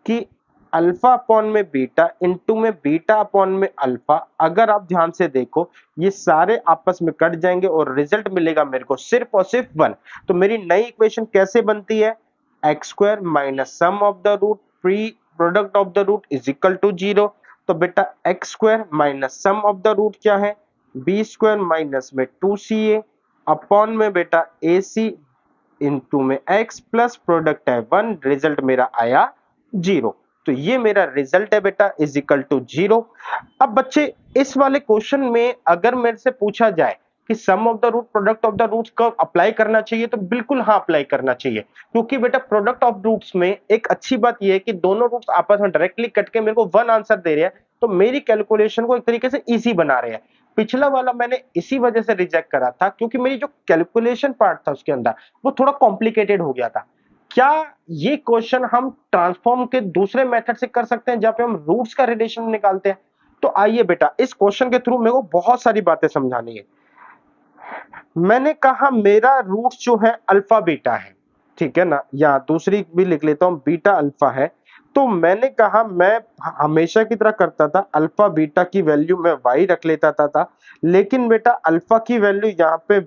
कि अल्फा अपॉन में बीटा इंटू में बीटा अपॉन में अल्फा, अगर आप ध्यान से देखो ये सारे आपस में कट जाएंगे और रिजल्ट मिलेगा मेरे को सिर्फ और सिर्फ 1। तो मेरी नई इक्वेशन कैसे बनती है, x square minus sum of the root pre product of the root is equal to 0। तो बेटा x square minus sum of the root क्या है बी स्क्वायर माइनस में 2ca अपॉन में बेटा ac इंटू में x प्लस प्रोडक्ट है 1, result मेरा आया 0। तो ये मेरा रिजल्ट है बेटा इज इक्वल टू 0। अब बच्चे इस वाले क्वेश्चन में अगर मेरे से पूछा जाए कि sum of the root product of the roots को अप्लाई करना चाहिए, तो बिल्कुल हाँ अप्लाई करना चाहिए, क्योंकि बेटा प्रोडक्ट ऑफ रूट्स में एक अच्छी बात यह है कि दोनों रूट्स आपस में डायरेक्टली कट के मेरे को वन आंसर दे रहे हैं, तो मेरी कैलकुलेशन को एक तरीके से इजी बना रहे हैं। पिछला वाला मैंने इसी वजह से रिजेक्ट करा था क्योंकि मेरी जो कैलकुलेशन पार्ट था उसके अंदर वो थोड़ा कॉम्प्लिकेटेड हो गया था। क्या ये क्वेश्चन हम ट्रांसफॉर्म के दूसरे मेथड से कर सकते हैं जहां पे हम रूट्स का रिलेशन निकालते हैं? तो आइए बेटा इस क्वेश्चन के थ्रू मेरे को बहुत सारी बातें समझानी है। मैंने कहा मेरा रूट्स जो है अल्फा बीटा है, ठीक है ना, या दूसरी भी लिख लेता हूं बीटा अल्फा है। तो मैंने कहा मैं हमेशा की तरह करता था अल्फा बीटा की वैल्यू मैं y रख लेता था, लेकिन बेटा अल्फा की वैल्यू यहाँ पे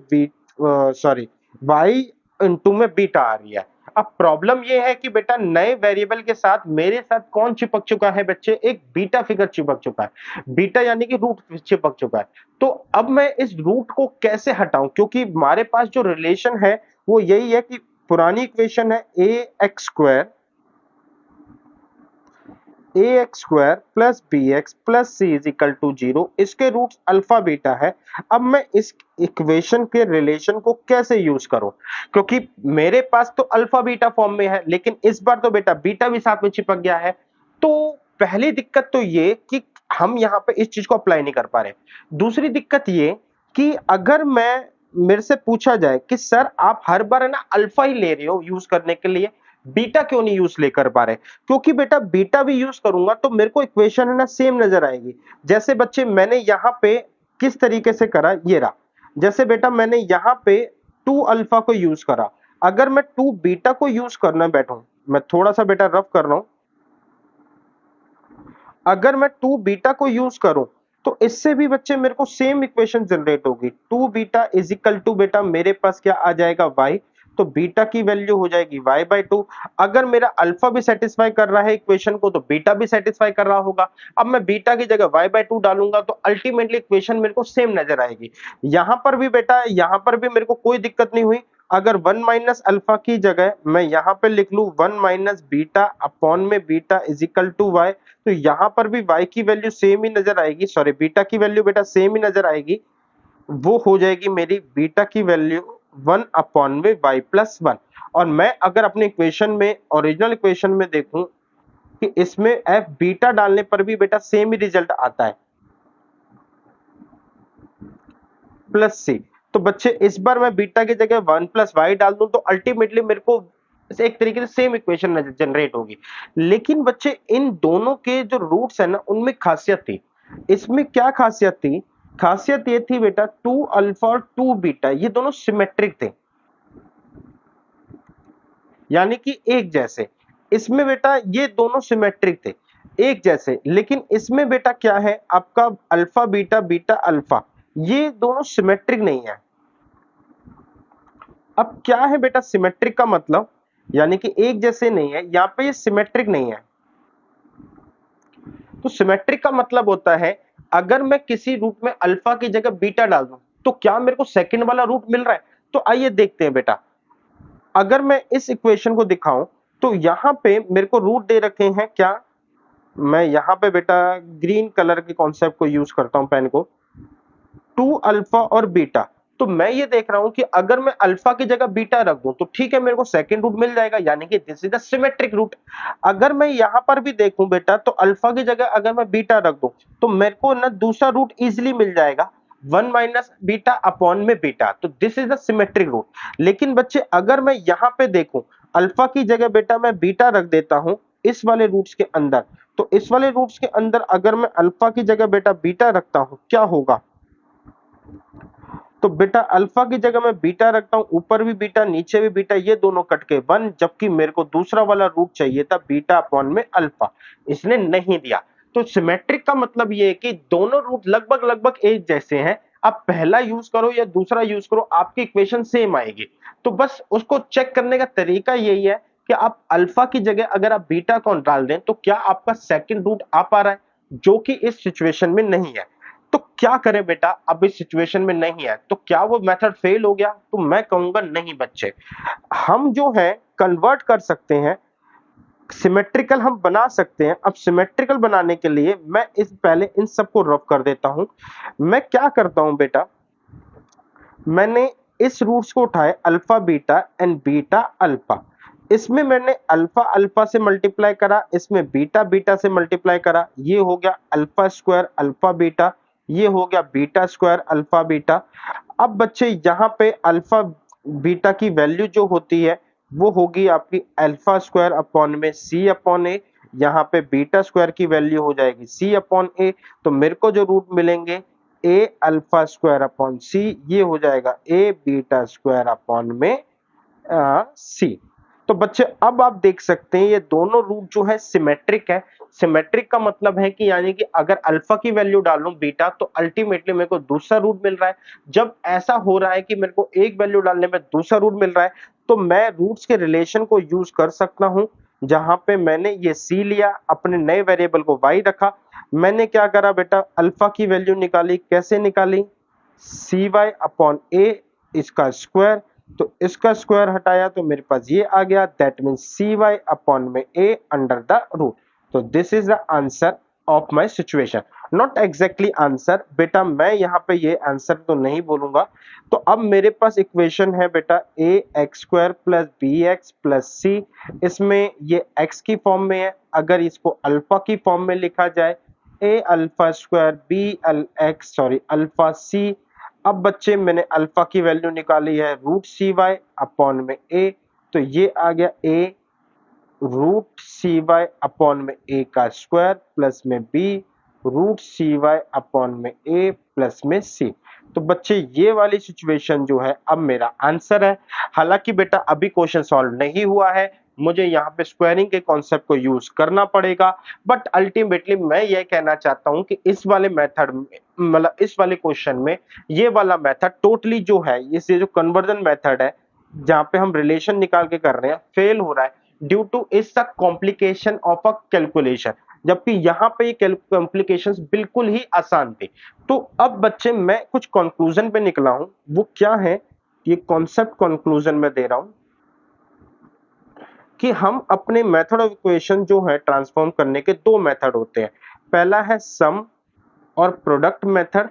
y इंटू में बीटा आ रही है। अब प्रॉब्लम ये है कि बेटा नए वेरिएबल के साथ मेरे साथ कौन चिपक चुका है बच्चे, एक बीटा फिगर चिपक चुका है, बीटा यानी कि रूट चिपक चुका है। तो अब मैं इस रूट को कैसे हटाऊं, क्योंकि हमारे पास जो रिलेशन है वो यही है कि पुरानी इक्वेशन है ax square plus bx plus c is equal to 0, इसके रूट्स अल्फा बीटा है। अब मैं इस इक्वेशन के रिलेशन को कैसे यूज करूं, क्योंकि मेरे पास तो अल्फा बीटा फॉर्म में है, लेकिन इस बार तो बेटा बीटा भी साथ में चिपक गया है। तो पहली दिक्कत तो ये कि हम यहाँ पे इस चीज को अप्लाई नहीं कर पा रहे। दूसरी दिक्कत ये कि अगर मेरे से पूछा जाए कि सर आप हर बार है ना अल्फा ही ले रहे हो यूज करने के लिए, बीटा क्यों नहीं यूज लेकर पा रहे, क्योंकि बेटा बीटा भी यूज करूंगा तो मेरे को इक्वेशन है ना सेम नजर आएगी। जैसे बच्चे मैंने यहाँ पे किस तरीके से करा, ये रहा, जैसे बेटा मैंने यहाँ पे 2 अल्फा को यूज करा, अगर मैं 2 बीटा को यूज करना बैठूं, मैं थोड़ा सा बेटा रफ कर रहा हूं, अगर मैं 2 बीटा को यूज करूं तो इससे भी बच्चे मेरे को सेम इक्वेशन जनरेट होगी। 2 बीटा इज इक्वल टू बेटा मेरे पास क्या आ जाएगा y, तो बीटा की वैल्यू हो जाएगी y बाई 2। अगर मेरा अल्फा भी सेटिस्फाई कर रहा है इक्वेशन को तो बीटा भी सेटिस्फाई कर रहा होगा। अब मैं बीटा की जगह y बाई 2 डालूंगा तो अल्टीमेटली इक्वेशन मेरे को सेम नजर आएगी। यहां पर भी बेटा यहां पर भी मेरे को कोई दिक्कत नहीं हुई। अगर 1 माइनस अल्फा की जगह मैं यहां पे लिख लूं 1 माइनस बीटा अपॉन में beta is equal to y, तो यहां पर भी y की वैल्यू सेम ही नजर आएगी, सॉरी बीटा की वैल्यू बेटा सेम ही नजर आएगी। वो हो जाएगी मेरी बीटा की वैल्यू 1 अपॉन में y प्लस 1। और मैं अगर अपने इक्वेशन में ओरिजिनल इक्वेशन में देखूं कि इसमें f बीटा डालने पर भी बेटा सेम ही रिजल्ट आता है, प्लस c। तो बच्चे इस बार मैं बीटा की जगह 1 प्लस वाई डाल दूं तो अल्टीमेटली मेरे को एक तरीके से सेम इक्वेशन जनरेट होगी। लेकिन बच्चे इन दोनों के जो रूट्स है ना उनमें खासियत थी। इसमें क्या खासियत थी, खासियत ये थी बेटा 2 अल्फा और 2 बीटा ये दोनों सिमेट्रिक थे, यानी कि एक जैसे। इसमें बेटा ये दोनों सिमेट्रिक थे एक जैसे, लेकिन इसमें बेटा क्या है आपका अल्फा बीटा बीटा अल्फा ये दोनों सिमेट्रिक नहीं है। अब क्या है बेटा सिमेट्रिक का मतलब, यानी कि एक जैसे नहीं है, यहां पे ये सिमेट्रिक नहीं है। तो सिमेट्रिक का मतलब होता है अगर मैं किसी रूट में अल्फा की जगह बीटा डाल दूं तो क्या मेरे को सेकंड वाला रूट मिल रहा है। तो आइए देखते हैं बेटा, अगर मैं इस इक्वेशन को दिखाऊं तो यहां पे मेरे को रूट दे रखे हैं क्या, मैं यहां पे बेटा ग्रीन कलर के कॉन्सेप्ट को यूज करता हूं पेन को, 2 अल्फा और बीटा। तो मैं ये देख रहा हूं कि अगर मैं अल्फा की जगह बीटा रख दूं तो ठीक है मेरे को सेकंड रूट मिल जाएगा, यानी कि this is the symmetric root. अगर मैं यहां पर भी देखूं बेटा तो अल्फा की जगह अगर मैं बीटा रख दूं तो मेरे को ना दूसरा रूट इजीली मिल जाएगा 1 माइनस बीटा अपॉन में बीटा, तो this is the symmetric root. लेकिन बच्चे अगर मैं यहां पे देखूं अल्फा की जगह बेटा मैं बीटा रख देता हूं इस वाले रूट्स के अंदर, तो इस वाले रूट्स के अंदर अगर मैं अल्फा की जगह बेटा बीटा रखता हूं क्या होगा, तो बेटा अल्फा की जगह मैं बीटा रखता हूं, ऊपर भी बीटा नीचे भी बीटा, ये दोनों कट के 1, जबकि मेरे को दूसरा वाला रूट चाहिए था बीटा अपॉन में अल्फा, इसने नहीं दिया। तो सिमेट्रिक का मतलब ये है कि दोनों रूट लगभग लगभग एक जैसे हैं, आप पहला यूज करो या दूसरा यूज करो आपकी इक्वेशन सेम आएगी। तो बस उसको चेक करने का तरीका यही है कि आप अल्फा की जगह अगर आप बीटा को डाल दें तो क्या आपका सेकंड रूट आ पा रहा है, जो कि इस सिचुएशन में नहीं है। तो क्या करें बेटा, अब इस सिचुएशन में नहीं है, तो क्या वो मेथड फेल हो गया? तो मैं कहूंगा नहीं बच्चे, हम जो है कन्वर्ट कर सकते हैं, सिमेट्रिकल हम बना सकते हैं। अब सिमेट्रिकल बनाने के लिए मैं इस पहले इन सबको रफ कर देता हूं। मैं क्या करता हूं बेटा, मैंने इस रूट्स को उठाए alpha beta and beta alpha, इसमें मैंने अल्फा अल्फा से मल्टीप्लाई करा, इसमें बीटा बीटा से मल्टीप्लाई करा, ये हो गया अल्फा स्क्वायर अल्फा बीटा, ये हो गया बीटा स्क्वायर अल्फा बीटा। अब बच्चे यहाँ पे अल्फा बीटा की वैल्यू जो होती है वो होगी आपकी अल्फा स्क्वायर अपॉन में सी अपॉन ए, यहाँ पे बीटा स्क्वायर की वैल्यू हो जाएगी सी अपॉन ए। तो मेरे को जो रूट मिलेंगे ए अल्फा स्क्वायर अपॉन सी, ये हो जाएगा ए बीटा स्क्वायर अपॉन में सी। तो बच्चे अब आप देख सकते हैं ये दोनों रूट जो है सिमेट्रिक है। सिमेट्रिक का मतलब है कि यानी कि अगर अल्फा की वैल्यू डालूं बीटा तो अल्टीमेटली मेरे को दूसरा रूट मिल रहा है। जब ऐसा हो रहा है कि मेरे को एक वैल्यू डालने में दूसरा रूट मिल रहा है, तो मैं रूट्स के रिलेशन को यूज कर सकता हूं, जहां पे मैंने ये सी लिया, अपने नए वेरिएबल को वाई रखा। मैंने क्या करा बेटा, अल्फा की वैल्यू निकाली, कैसे निकाली, सी वाई अपॉन ए इसका स्क्वायर, तो इसका स्क्वायर हटाया तो मेरे पास ये आ गया, that means C Y upon में ए अंडर द रूट। तो this is the answer of my situation, not exactly answer बेटा, मैं यहाँ पे ये आंसर तो नहीं बोलूंगा। तो अब मेरे पास इक्वेशन है बेटा ए x square plus B x plus c, इसमें ये एक्स की फॉर्म में है, अगर इसको अल्फा की फॉर्म में लिखा जाए a alpha square b l x sorry alpha c. अब बच्चे मैंने अल्फा की वैल्यू निकाली है रूट सी वाई अपॉन में ए, तो ये आ गया ए रूट सी वाई अपॉन में ए का स्क्वायर प्लस में बी रूट सी वाई अपॉन में ए प्लस में सी। तो बच्चे ये वाली सिचुएशन जो है अब मेरा आंसर है। हालांकि बेटा अभी क्वेश्चन सॉल्व नहीं हुआ है, मुझे यहाँ पे स्क्वायरिंग के कॉन्सेप्ट को यूज करना पड़ेगा, बट अल्टीमेटली मैं ये कहना चाहता हूँ कि इस वाले मेथड में, मतलब इस वाले क्वेश्चन में ये वाला मेथड टोटली जो है, ये जो कन्वर्जन मेथड है जहाँ पे हम रिलेशन निकाल के कर रहे हैं, फेल हो रहा है due to it's a complication of a calculation, जबकि यहाँ पे ये कॉम्प्लिकेशंस बिल्कुल ही आसान थे। तो अब बच्चे मैं कुछ कंक्लूजन पे निकला हूं, वो क्या है, ये कॉन्सेप्ट कंक्लूजन में दे रहा हूं कि हम अपने मेथड ऑफ इक्वेशन जो है ट्रांसफॉर्म करने के दो मेथड होते हैं। पहला है सम और प्रोडक्ट मेथड,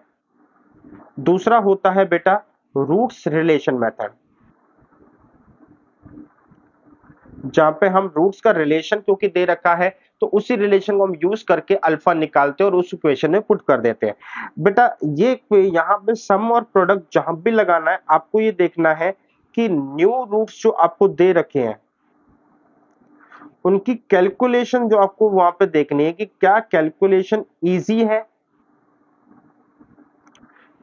दूसरा होता है बेटा रूट्स रिलेशन मेथड, जहां पे हम रूट्स का रिलेशन क्योंकि दे रखा है तो उसी रिलेशन को हम यूज करके अल्फा निकालते हैं और उस इक्वेशन में पुट कर देते हैं। बेटा ये यहाँ पे सम और प्रोडक्ट जहां भी लगाना है आपको ये देखना है कि न्यू रूट्स जो आपको दे रखे हैं उनकी कैलकुलेशन जो आपको वहां पे देखनी है कि क्या कैलकुलेशन इजी है,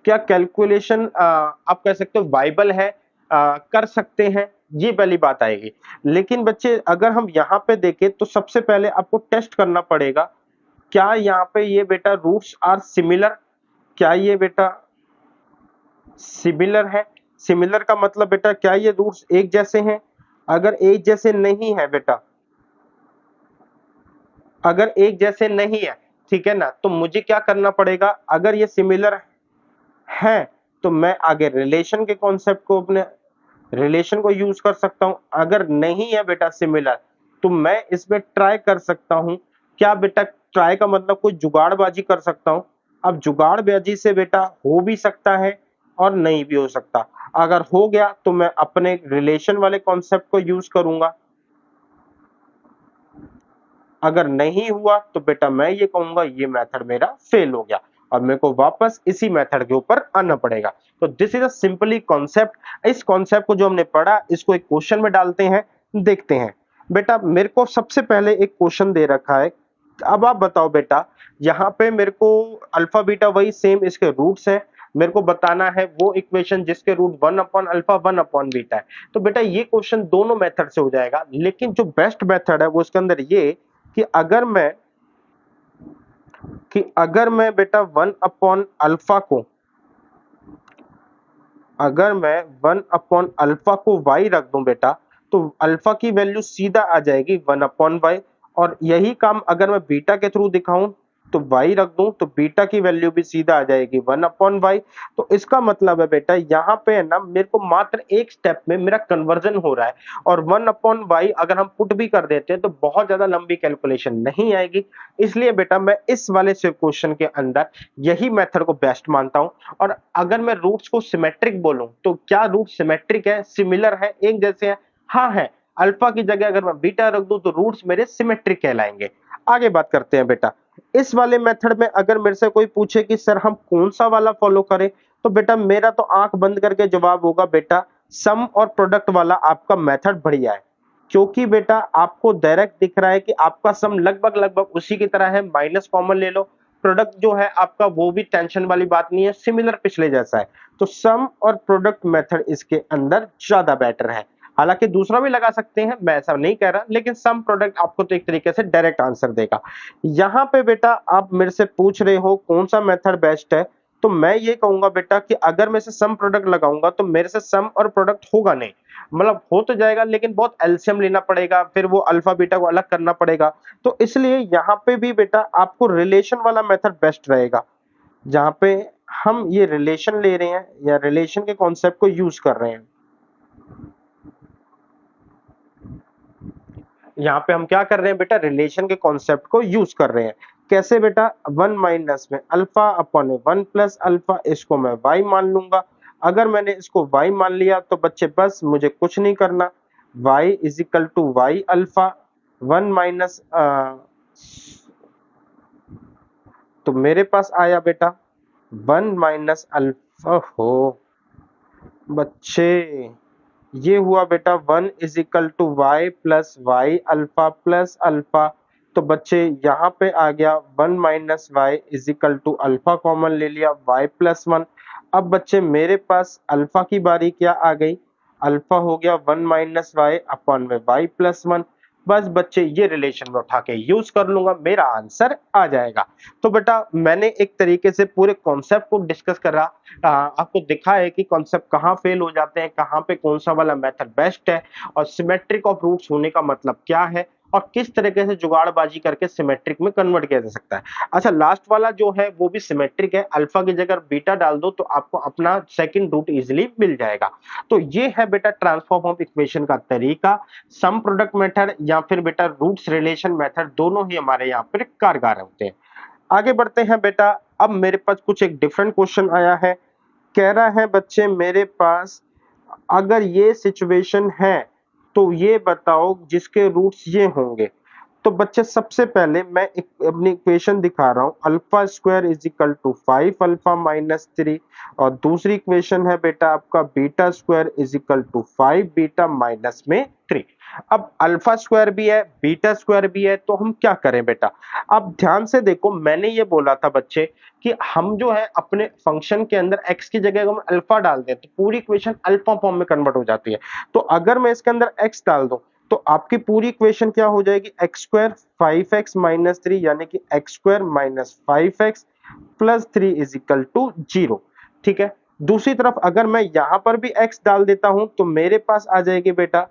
क्या कैलकुलेशन आप कह सकते हो वाइबल है, कर सकते हैं, ये पहली बात आएगी। लेकिन बच्चे अगर हम यहाँ पे देखें तो सबसे पहले आपको टेस्ट करना पड़ेगा, क्या यहाँ पे ये बेटा रूट्स आर सिमिलर, क्या ये बेटा सिमिलर है। सिमिलर का मतलब बेटा क्या ये रूट्स एक जैसे हैं, अगर एक जैसे नहीं है बेटा, अगर एक जैसे नहीं है, ठीक है ना, तो मुझे क्या करना पड़ेगा, अगर ये सिमिलर है तो मैं आगे रिलेशन के कॉन्सेप्ट को, अपने रिलेशन को यूज कर सकता हूं। अगर नहीं है बेटा सिमिलर तो मैं इसमें ट्राई कर सकता हूं, क्या बेटा ट्राई का मतलब कोई जुगाड़बाजी कर सकता हूं। अब जुगाड़बाजी से बेटा हो भी सकता है और नहीं भी हो सकता, अगर हो गया तो मैं अपने रिलेशन वाले कॉन्सेप्ट को यूज करूंगा, अगर नहीं हुआ तो बेटा मैं ये कहूंगा ये मेथड मेरा फेल हो गया और मेरे को वापस इसी मेथड के ऊपर आना पड़ेगा। तो this is a simply concept. इस कॉन्सेप्ट को जो हमने पढ़ा इसको एक क्वेश्चन में डालते हैं, देखते हैं। बेटा मेरे को सबसे पहले एक क्वेश्चन दे रखा है, अब आप बताओ बेटा, यहाँ पे मेरे को अल्फा बीटा वही सेम इसके रूट्स हैं, मेरे को बताना है वो इक्वेशन जिसके root 1 upon alpha 1 upon beta है। तो बेटा ये क्वेश्चन दोनों मेथड से हो जाएगा, लेकिन जो बेस्ट मेथड है वो इसके अंदर ये कि अगर मैं बेटा 1 अपॉन अल्फा को, अगर मैं 1 अपॉन अल्फा को y रख दूं बेटा, तो अल्फा की वैल्यू सीधा आ जाएगी 1 अपॉन वाई, और यही काम अगर मैं बीटा के थ्रू दिखाऊं तो y रख दूं तो बीटा की वैल्यू भी सीधा आ जाएगी 1/y। तो इसका मतलब है बेटा यहाँ पे है ना मेरे को मात्र एक स्टेप में मेरा कन्वर्जन हो रहा है, और 1/y अगर हम पुट भी कर देते हैं तो बहुत ज्यादा लंबी कैलकुलेशन नहीं आएगी। इसलिए बेटा मैं इस वाले से क्वेश्चन के अंदर यही मेथड को बेस्ट मानता हूं। और अगर मैं रूट्स को सिमेट्रिक बोलूं तो क्या रूट सिमेट्रिक है, सिमिलर है, एक जैसे है? हाँ है। अल्फा की जगह अगर मैं बीटा रख दूं तो रूट्स मेरे सिमेट्रिक कहलाएंगे। आगे बात करते हैं बेटा, इस वाले मेथड में अगर मेरे से कोई पूछे कि सर हम कौन सा वाला फॉलो करें, तो बेटा मेरा तो आंख बंद करके जवाब होगा बेटा सम और प्रोडक्ट वाला आपका मेथड बढ़िया है। क्योंकि बेटा आपको डायरेक्ट दिख रहा है कि आपका सम लगभग लगभग उसी की तरह है, माइनस कॉमन ले लो, प्रोडक्ट जो है आपका वो भी टेंशन वाली बात नहीं है, सिमिलर पिछले जैसा है। तो सम और प्रोडक्ट मेथड इसके अंदर ज्यादा बेटर है। हालांकि दूसरा भी लगा सकते हैं, मैं ऐसा नहीं कह रहा, लेकिन सम प्रोडक्ट आपको तो एक तरीके से डायरेक्ट आंसर देगा। यहाँ पे बेटा आप मेरे से पूछ रहे हो कौन सा मेथड बेस्ट है, तो मैं ये कहूंगा बेटा कि अगर मैं से सम प्रोडक्ट लगाऊंगा तो मेरे से सम और प्रोडक्ट होगा नहीं, मतलब हो तो जाएगा लेकिन बहुत एलसीएम लेना पड़ेगा, फिर वो अल्फा बीटा को अलग करना पड़ेगा। तो इसलिए यहाँ पे भी बेटा आपको रिलेशन वाला मेथड बेस्ट रहेगा, जहां पे हम ये रिलेशन ले रहे हैं या रिलेशन के कॉन्सेप्ट को यूज कर रहे हैं। यहाँ पे हम क्या कर रहे हैं बेटा, रिलेशन के कॉन्सेप्ट को यूज कर रहे हैं। कैसे बेटा, 1 - में अल्फा अपॉन 1 + अल्फा, इसको मैं y मान लूंगा। अगर मैंने इसको y मान लिया तो बच्चे बस मुझे कुछ नहीं करना, y = y अल्फा 1 तो मेरे पास आया बेटा 1 - अल्फा हो बच्चे, ये हुआ बेटा 1 = y + y अल्फा। तो बच्चे यहाँ पे आ गया 1 - y अल्फा कॉमन ले लिया, y+1। अब बच्चे मेरे पास अल्फा की बारी क्या आ गई, अल्फा हो गया 1 - y/y+1। बस बच्चे ये रिलेशन में उठा के यूज कर लूंगा, मेरा आंसर आ जाएगा। तो बेटा मैंने एक तरीके से पूरे कॉन्सेप्ट को डिस्कस करा, आपको दिखा है कि कॉन्सेप्ट कहाँ फेल हो जाते हैं, कहाँ पे कौन सा वाला मेथड बेस्ट है, और सिमेट्रिक ऑफ रूट्स होने का मतलब क्या है, और किस तरीके से जुगाड़बाजी करके सिमेट्रिक में कन्वर्ट किया जा सकता है। अच्छा लास्ट वाला जो है वो भी सिमेट्रिक है, अल्फा की जगह बीटा डाल दो तो आपको अपना सेकंड रूट इजीली मिल जाएगा। तो ये है बेटा ट्रांसफॉर्म ऑफ इक्वेशन का तरीका, सम प्रोडक्ट मेथड या फिर बेटा रूट्स रिलेशन मेथड, दोनों ही हमारे यहाँ पर कारगर होते हैं। आगे बढ़ते हैं बेटा, अब मेरे पास कुछ एक डिफरेंट क्वेश्चन आया है। कह रहा है बच्चे मेरे पास अगर ये सिचुएशन है तो ये बताओ जिसके रूट्स ये होंगे। तो बच्चे सबसे पहले मैं एक अपनी इक्वेशन दिखा रहा हूं, α² = 5α-3, और दूसरी इक्वेशन है बेटा आपका β² = 5β-3। अब अल्फा स्क्वायर भी है, बीटा स्क्वायर भी है, तो हम क्या करें बेटा। अब ध्यान से देखो, मैंने ये बोला था बच्चे कि हम जो है अपने फंक्शन के अंदर x की जगह हम अल्फा डाल दें तो पूरी इक्वेशन अल्फा फॉर्म में कन्वर्ट हो जाती है। तो अगर मैं इसके अंदर x डाल दूं तो आपकी पूरी इक्वेशन क्या हो जाएगी, x² 5x - 3, यानी कि x² - 5x + 3 = 0। ठीक है, दूसरी तरफ अगर मैं यहां पर भी x डाल देता हूं तो मेरे पास आ जाएगी बेटा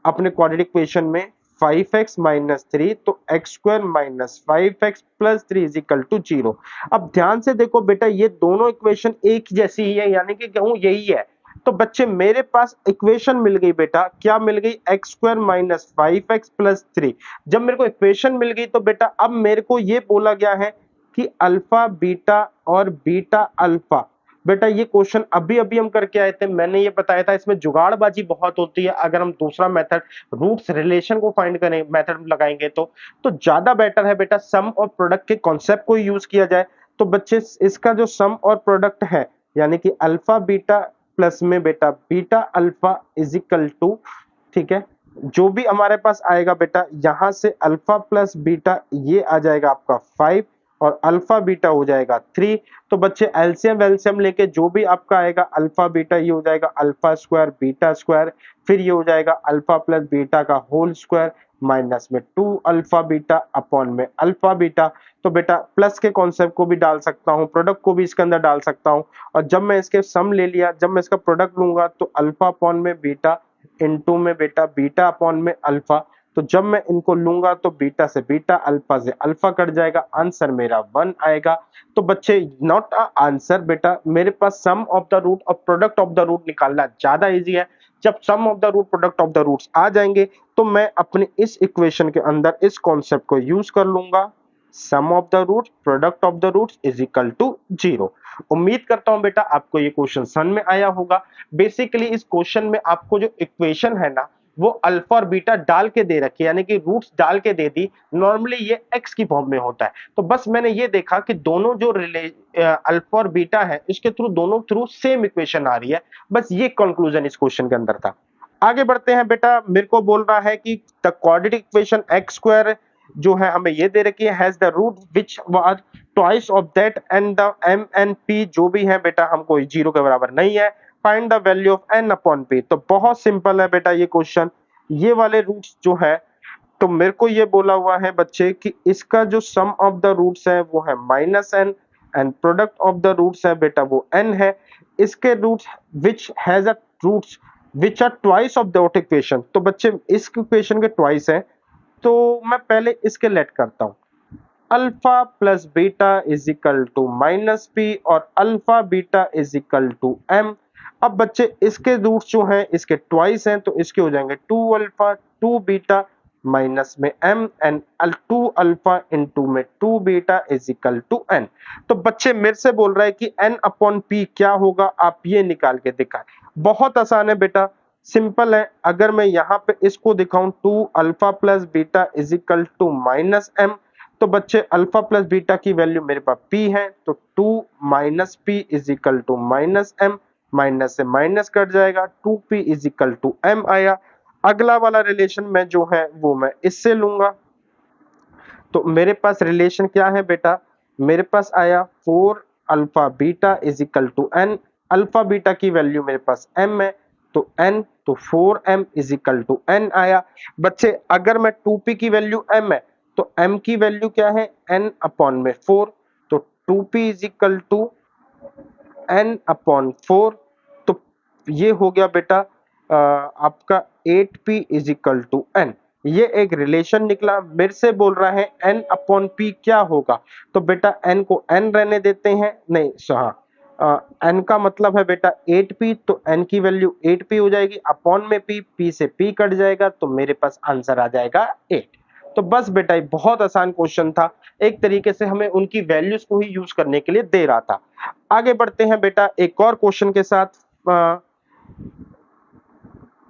अपने क्वाड्रेटिक इक्वेशन में 5x - 3, तो x² - 5x + 3 = 0। अब ध्यान से देखो बेटा ये दोनों इक्वेशन एक जैसी ही है, यानी कि कहूं यही है। तो बच्चे मेरे पास इक्वेशन मिल गई बेटा, क्या मिल गई, x² - 5x + 3। जब मेरे को इक्वेशन मिल गई तो बेटा अब मेरे को ये बोला गया है कि अल्फा बीटा और बीटा अल्फा। बेटा ये क्वेश्चन अभी अभी हम करके आए थे, मैंने ये बताया था इसमें जुगाड़बाजी बहुत होती है। अगर हम दूसरा मेथड रूट्स रिलेशन को फाइंड करें मेथड लगाएंगे तो ज्यादा बेटर है बेटा सम और प्रोडक्ट के कॉन्सेप्ट को यूज किया जाए। तो बच्चे इसका जो सम और प्रोडक्ट है यानी कि अल्फा बीटा प्लस में बेटा बीटा अल्फा इजिकल टू, ठीक है, जो भी हमारे पास आएगा बेटा यहां से अल्फा प्लस बीटा ये आ जाएगा आपका 5 और अल्फा बीटा हो जाएगा 3। तो बच्चे एलसीएम वेलसीएम लेके जो भी आपका आएगा अल्फा बीटा ये हो जाएगा अल्फा स्क्वायर बीटा स्क्वायर, फिर ये हो जाएगा अल्फा प्लस बीटा का होल स्क्वायर माइनस में 2 अल्फा बीटा अपॉन में अल्फा बीटा। तो बेटा प्लस के कॉन्सेप्ट को भी डाल सकता हूँ, प्रोडक्ट को भी इसके अंदर डाल सकता हूँ, और जब मैं इसके सम ले लिया, जब मैं इसका प्रोडक्ट लूंगा तो अल्फा अपॉन में बीटा इनटू में बेटा बीटा अपॉन में अल्फा। तो जब मैं इनको लूंगा तो बीटा से बीटा, अल्फा से अल्फा कट जाएगा, आंसर मेरा 1 आएगा। तो बच्चे नॉट अ आंसर बेटा, मेरे पास सम ऑफ द रूट और प्रोडक्ट ऑफ द रूट निकालना ज्यादा इजी है। जब sum of the root product of the roots आ जाएंगे तो मैं अपने इस इक्वेशन के अंदर इस कॉन्सेप्ट को यूज कर लूंगा, sum of the root product of the roots is equal to 0। उम्मीद करता हूं बेटा आपको ये क्वेश्चन समझ में आया होगा। बेसिकली इस क्वेश्चन में आपको जो इक्वेशन है ना वो अल्फा और बीटा डाल के दे रखी है, यानी कि रूट्स डाल के दे दी। नॉर्मली ये एक्स की फॉर्म में होता है, तो बस मैंने ये देखा कि दोनों जो अल्फा और बीटा है इसके थ्रू दोनों थ्रू सेम इक्वेशन आ रही है। बस ये कंक्लूजन इस क्वेश्चन के अंदर था। आगे बढ़ते हैं बेटा, मेरे को बोल रहा है कि the quadratic equation x square जो है हमें ये दे रखी है has the root which was twice of that and the M N P जो भी है बेटा हमको 0 के बराबर नहीं है। Find the value of n upon p। तो बहुत सिंपल है बेटा ये क्वेश्चन। ये वाले रूट्स जो है तो मेरे को ये बोला हुआ है बच्चे कि इसका जो सम ऑफ द रूट्स है वो है -n and product of the roots है बेटा वो n है। इसके रूट्स which has a roots which are twice of that equation. तो बच्चे इस इक्वेशन के ट्वाइस है, तो मैं पहले इसके लेट करता हूं, alpha plus beta is equal to minus p और alpha beta is equal to m. अब बच्चे इसके रूट्स जो हैं इसके ट्वाइस हैं, तो इसके हो जाएंगे 2 अल्फा 2 बीटा माइनस में m एंड 2 अल्फा इंटू में 2 beta is equal to n। तो बच्चे मेरे से बोल रहा है कि n अपॉन p क्या होगा, आप ये निकाल के दिखाएं। बहुत आसान है बेटा, सिंपल है। अगर मैं यहाँ पे इसको दिखाऊं 2 alpha plus beta is equal to minus m, तो बच्चे अल्फा प्लस बीटा की वैल्यू मेरे पास p है, तो 2 minus p is equal to minus m, minus से माइनस कट जाएगा, 2p is equal to m आया। अगला वाला रिलेशन में जो है वो मैं इससे लूंगा, तो मेरे पास रिलेशन क्या है बेटा, मेरे पास आया 4 alpha beta is equal to n। Alpha beta की वैल्यू मेरे पास m है, तो n तो 4m is equal to n आया। बच्चे अगर मैं 2p की वैल्यू m है तो m की वैल्यू क्या है n अपॉन में 4, तो 2p is equal to n upon 4। तो ये हो गया बेटा आपका 8p is equal to n। ये एक रिलेशन निकला। मेरे से बोल रहा है n अपॉन p क्या होगा, तो बेटा n को n रहने देते हैं, नहीं हाँ n का मतलब है बेटा 8p, तो n की वैल्यू 8p हो जाएगी, अपॉन में p से p कट जाएगा, तो मेरे पास आंसर आ जाएगा 8। तो बस बेटा ये बहुत आसान क्वेश्चन था, एक तरीके से हमें उनकी वैल्यूज को ही यूज करने के लिए दे रहा था। आगे बढ़ते हैं बेटा एक और क्वेश्चन के साथ।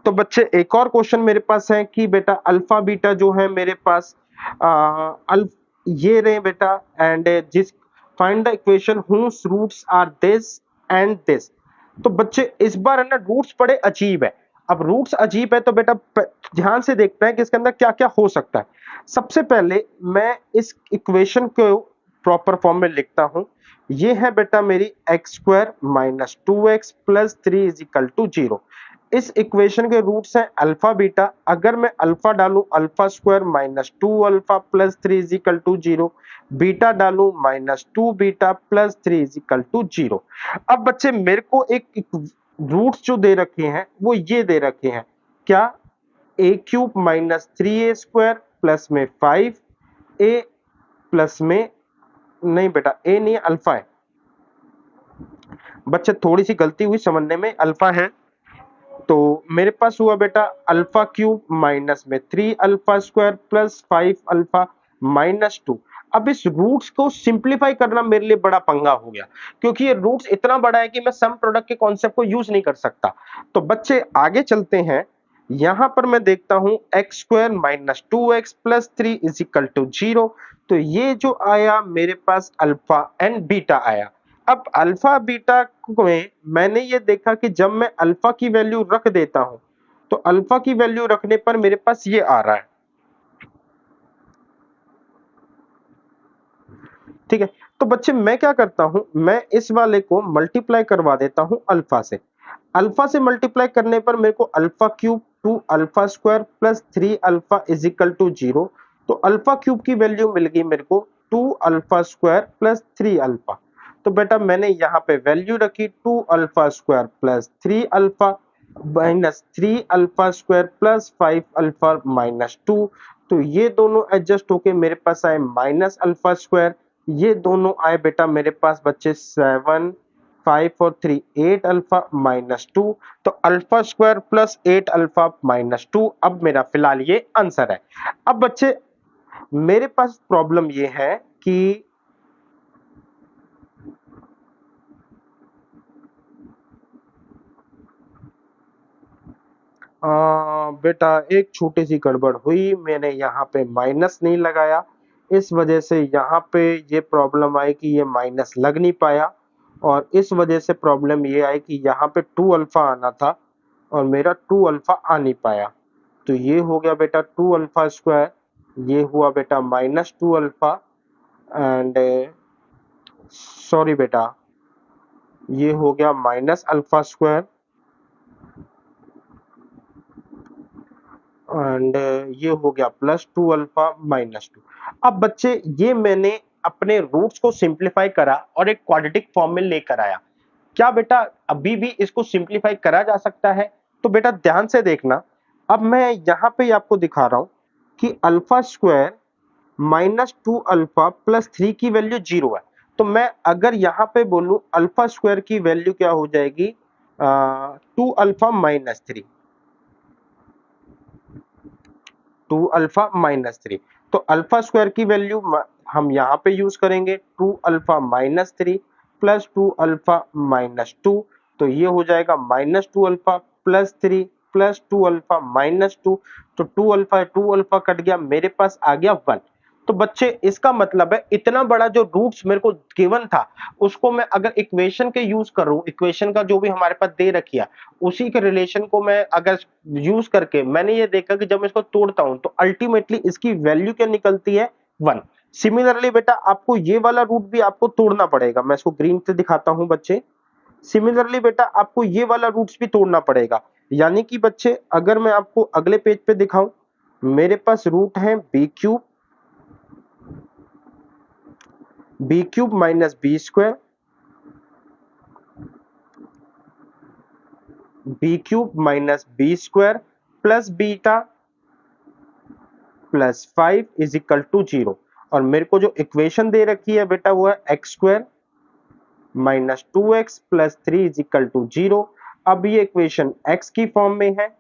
तो बच्चे एक और क्वेश्चन मेरे पास है कि बेटा अल्फा बीटा जो है मेरे पास ये रहे बेटा, एंड जिस find the equation whose roots are this and this. तो बच्चे इस बार है ना रूट्स बड़े अजीब है। अब रूट्स अजीब है तो बेटा ध्यान से देखते हैं कि इसके अंदर क्या क्या हो सकता है। सबसे पहले मैं इस इक्वेशन को प्रॉपर फॉर्म में लिखता हूं। ये है बेटा मेरी x square minus 2x plus 3 is equal to 0। इस इक्वेशन के रूट्स हैं अल्फा बीटा। अगर मैं अल्फा डालूं alpha square minus 2 alpha plus 3 is equal to 0, beta डालूं minus 2 beta plus 3 is equal to 0। अब बच्चे मेरे को एक रूट्स जो दे रखे हैं वो ये दे रखे हैं, क्या a cube minus 3a square plus में 5a प्लस में, नहीं बेटा a नहीं अल्फा है बच्चे, थोड़ी सी गलती हुई समझने में, अल्फा है। तो मेरे पास हुआ बेटा अल्फा क्यूब माइनस में 3 alpha square plus 5 alpha minus 2। अब इस रूट्स को सिंप्लीफाई करना मेरे लिए बड़ा पंगा हो गया, क्योंकि ये रूट्स इतना बड़ा है कि मैं सम प्रोडक्ट के कॉन्सेप्ट को यूज नहीं कर सकता। तो बच्चे आगे चलते हैं, यहां पर मैं देखता हूं x square minus 2x plus 3 is equal to 0। तो ये जो आया मेरे पास अल्फा एंड बीटा आया। अब अल्फा बीटा में मैंने ये देखा कि जब मैं अल्फा की वैल्यू रख देता हूं तो अल्फा की वैल्यू रखने पर मेरे पास ये आ रहा है, ठीक है। तो बच्चे मैं क्या करता हूं, मैं इस वाले को मल्टीप्लाई करवा देता हूं अल्फा से। अल्फा से मल्टीप्लाई करने पर मेरे को alpha cube 2 alpha square plus 3 alpha is equal to 0। तो अल्फा क्यूब की वैल्यू मिल गई मेरे को 2 अल्फा स्क्वायर प्लस 3 अल्फा। तो बेटा मैंने यहाँ पे वैल्यू रखी 2 alpha square plus 3 alpha. Minus 3 alpha square plus 5 alpha minus 2। तो ये दोनों एडजस्ट होके मेरे पास आए माइनस अल्फा स्क्वायर, ये दोनों आए बेटा मेरे पास बच्चे 7 5 और 3 8 अल्फा माइनस 2। तो alpha square plus 8 alpha minus 2 अब मेरा फिलहाल ये आंसर है। अब बच्चे मेरे पास प्रॉब्लम ये है कि बेटा एक छोटी सी गड़बड़ हुई, मैंने यहाँ पे माइनस नहीं लगाया, इस वजह से यहाँ पे ये प्रॉब्लम आई कि ये माइनस लग नहीं पाया, और इस वजह से प्रॉब्लम ये आई कि यहाँ पे 2 अल्फा आना था और मेरा 2 अल्फा आ नहीं पाया। तो ये हो गया बेटा 2 अल्फा स्क्वायर, ये हुआ बेटा माइनस 2 अल्फा, एंड सॉरी बेटा ये हो गया माइनस अल्फा स्क्वायर, एंड ये हो गया प्लस 2 अल्फा माइनस 2। अब बच्चे ये मैंने अपने रूट्स को सिंप्लीफाई करा और एक क्वाड्रेटिक फॉर्म में लेकर आया। क्या बेटा अभी भी इसको सिंप्लीफाई करा जा सकता है? तो बेटा ध्यान से देखना, अब मैं यहाँ पे आपको दिखा रहा हूं कि alpha square minus 2 alpha plus 3 की वैल्यू 0 है। तो मैं अगर यहाँ पे बोलूं अल्फा स्क्वायर की वैल्यू क्या हो जाएगी, 2 अल्फा माइनस 3, 2 अल्फा माइनस 3। तो अल्फा स्क्वायर की वैल्यू हम यहाँ पे यूज करेंगे 2 alpha minus 3 plus 2 alpha minus 2। तो ये हो जाएगा minus 2 alpha plus 3 plus 2 alpha minus 2। तो 2 अल्फा कट गया, मेरे पास आ गया 1। तो बच्चे इसका मतलब है इतना बड़ा जो रूट्स मेरे को गिवन था उसको मैं अगर इक्वेशन के यूज करूं, इक्वेशन का जो भी हमारे पास दे रखी है उसी के रिलेशन को मैं अगर यूज करके मैंने ये देखा कि जब मैं इसको तोड़ता हूं तो अल्टीमेटली इसकी वैल्यू क्या निकलती है, 1। सिमिलरली बेटा आपको ये वाला रूट भी आपको तोड़ना पड़ेगा, मैं इसको ग्रीन से दिखाता हूं बच्चे। सिमिलरली बेटा आपको ये वाला रूट्स भी तोड़ना पड़ेगा, यानी कि बच्चे अगर मैं आपको अगले पेज पे दिखाऊं, मेरे पास रूट है B cube minus B square, B cube minus B square plus beta plus 5 is equal to 0। और मेरे को जो इक्वेशन दे रखी है बेटा वो है x square minus 2x plus 3 is equal to 0। अब ये इक्वेशन x की फॉर्म में है,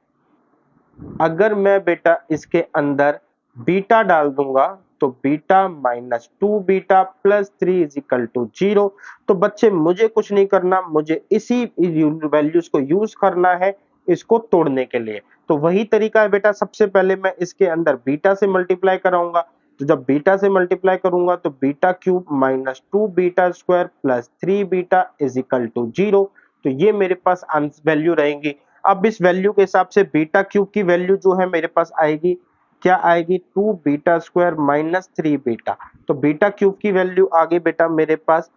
अगर मैं बेटा इसके अंदर बीटा डाल दूंगा तो beta minus 2 beta plus 3 is equal to 0। तो बच्चे मुझे कुछ नहीं करना, मुझे इसी वैल्यूज को यूज करना है इसको तोड़ने के लिए। तो वही तरीका है बेटा, सबसे पहले मैं इसके अंदर बीटा से मल्टीप्लाई कराऊंगा, तो जब बीटा से मल्टीप्लाई करूंगा तो beta cube minus 2 beta square plus 3 beta is equal to 0। तो ये मेरे पास वैल्यू रहेंगी। अब इस वैल्यू के हिसाब से बीटा क्यूब की वैल्यू जो है मेरे पास आएगी, क्या आएगी, 2 बीटा स्क्वायर माइनस 3 बीटा। तो बीटा क्यूब की वैल्यू आ गई बेटा मेरे पास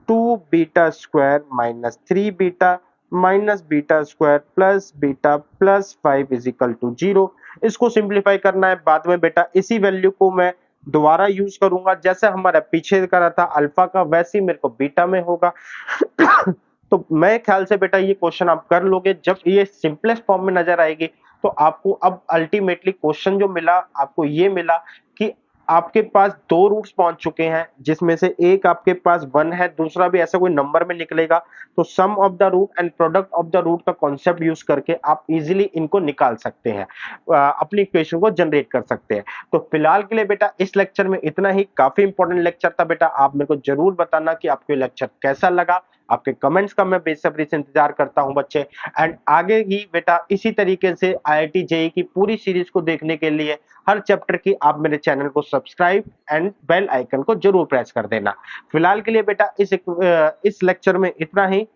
2 beta square minus 3 beta minus beta square plus beta plus 5 is equal to 0। इसको सिंप्लीफाई करना है, बाद में बेटा इसी वैल्यू को मैं दोबारा यूज करूंगा, जैसे हमारा पीछे करा था अल्फा का वैसे ही मेरे को बीटा में होगा। तो मैं ख्याल से बेटा ये क्वेश्चन आप कर लोगे, जब ये सिंपलेस्ट फॉर्म में नजर आएगी तो आपको अब अल्टीमेटली क्वेश्चन जो मिला आपको ये मिला कि आपके पास दो रूट्स पहुंच चुके हैं, जिसमें से एक आपके पास 1 है, दूसरा भी ऐसा कोई नंबर में निकलेगा। तो sum of the root and product of the root का कॉन्सेप्ट यूज करके आप इजीली इनको निकाल सकते हैं, अपनी इक्वेशन को जनरेट कर सकते हैं। तो फिलहाल के लिए बेटा इस लेक्चर में इतना ही, काफी इंपॉर्टेंट लेक्चर था बेटा। आप मेरे को जरूर बताना कि आपको लेक्चर कैसा लगा, आपके कमेंट्स का मैं बेसब्री से इंतजार करता हूं बच्चे। एंड आगे ही बेटा इसी तरीके से आईआईटी जेईई की पूरी सीरीज को देखने के लिए हर चैप्टर की आप मेरे चैनल को सब्सक्राइब एंड बेल आइकन को जरूर प्रेस कर देना। फिलहाल के लिए बेटा इस लेक्चर में इतना ही।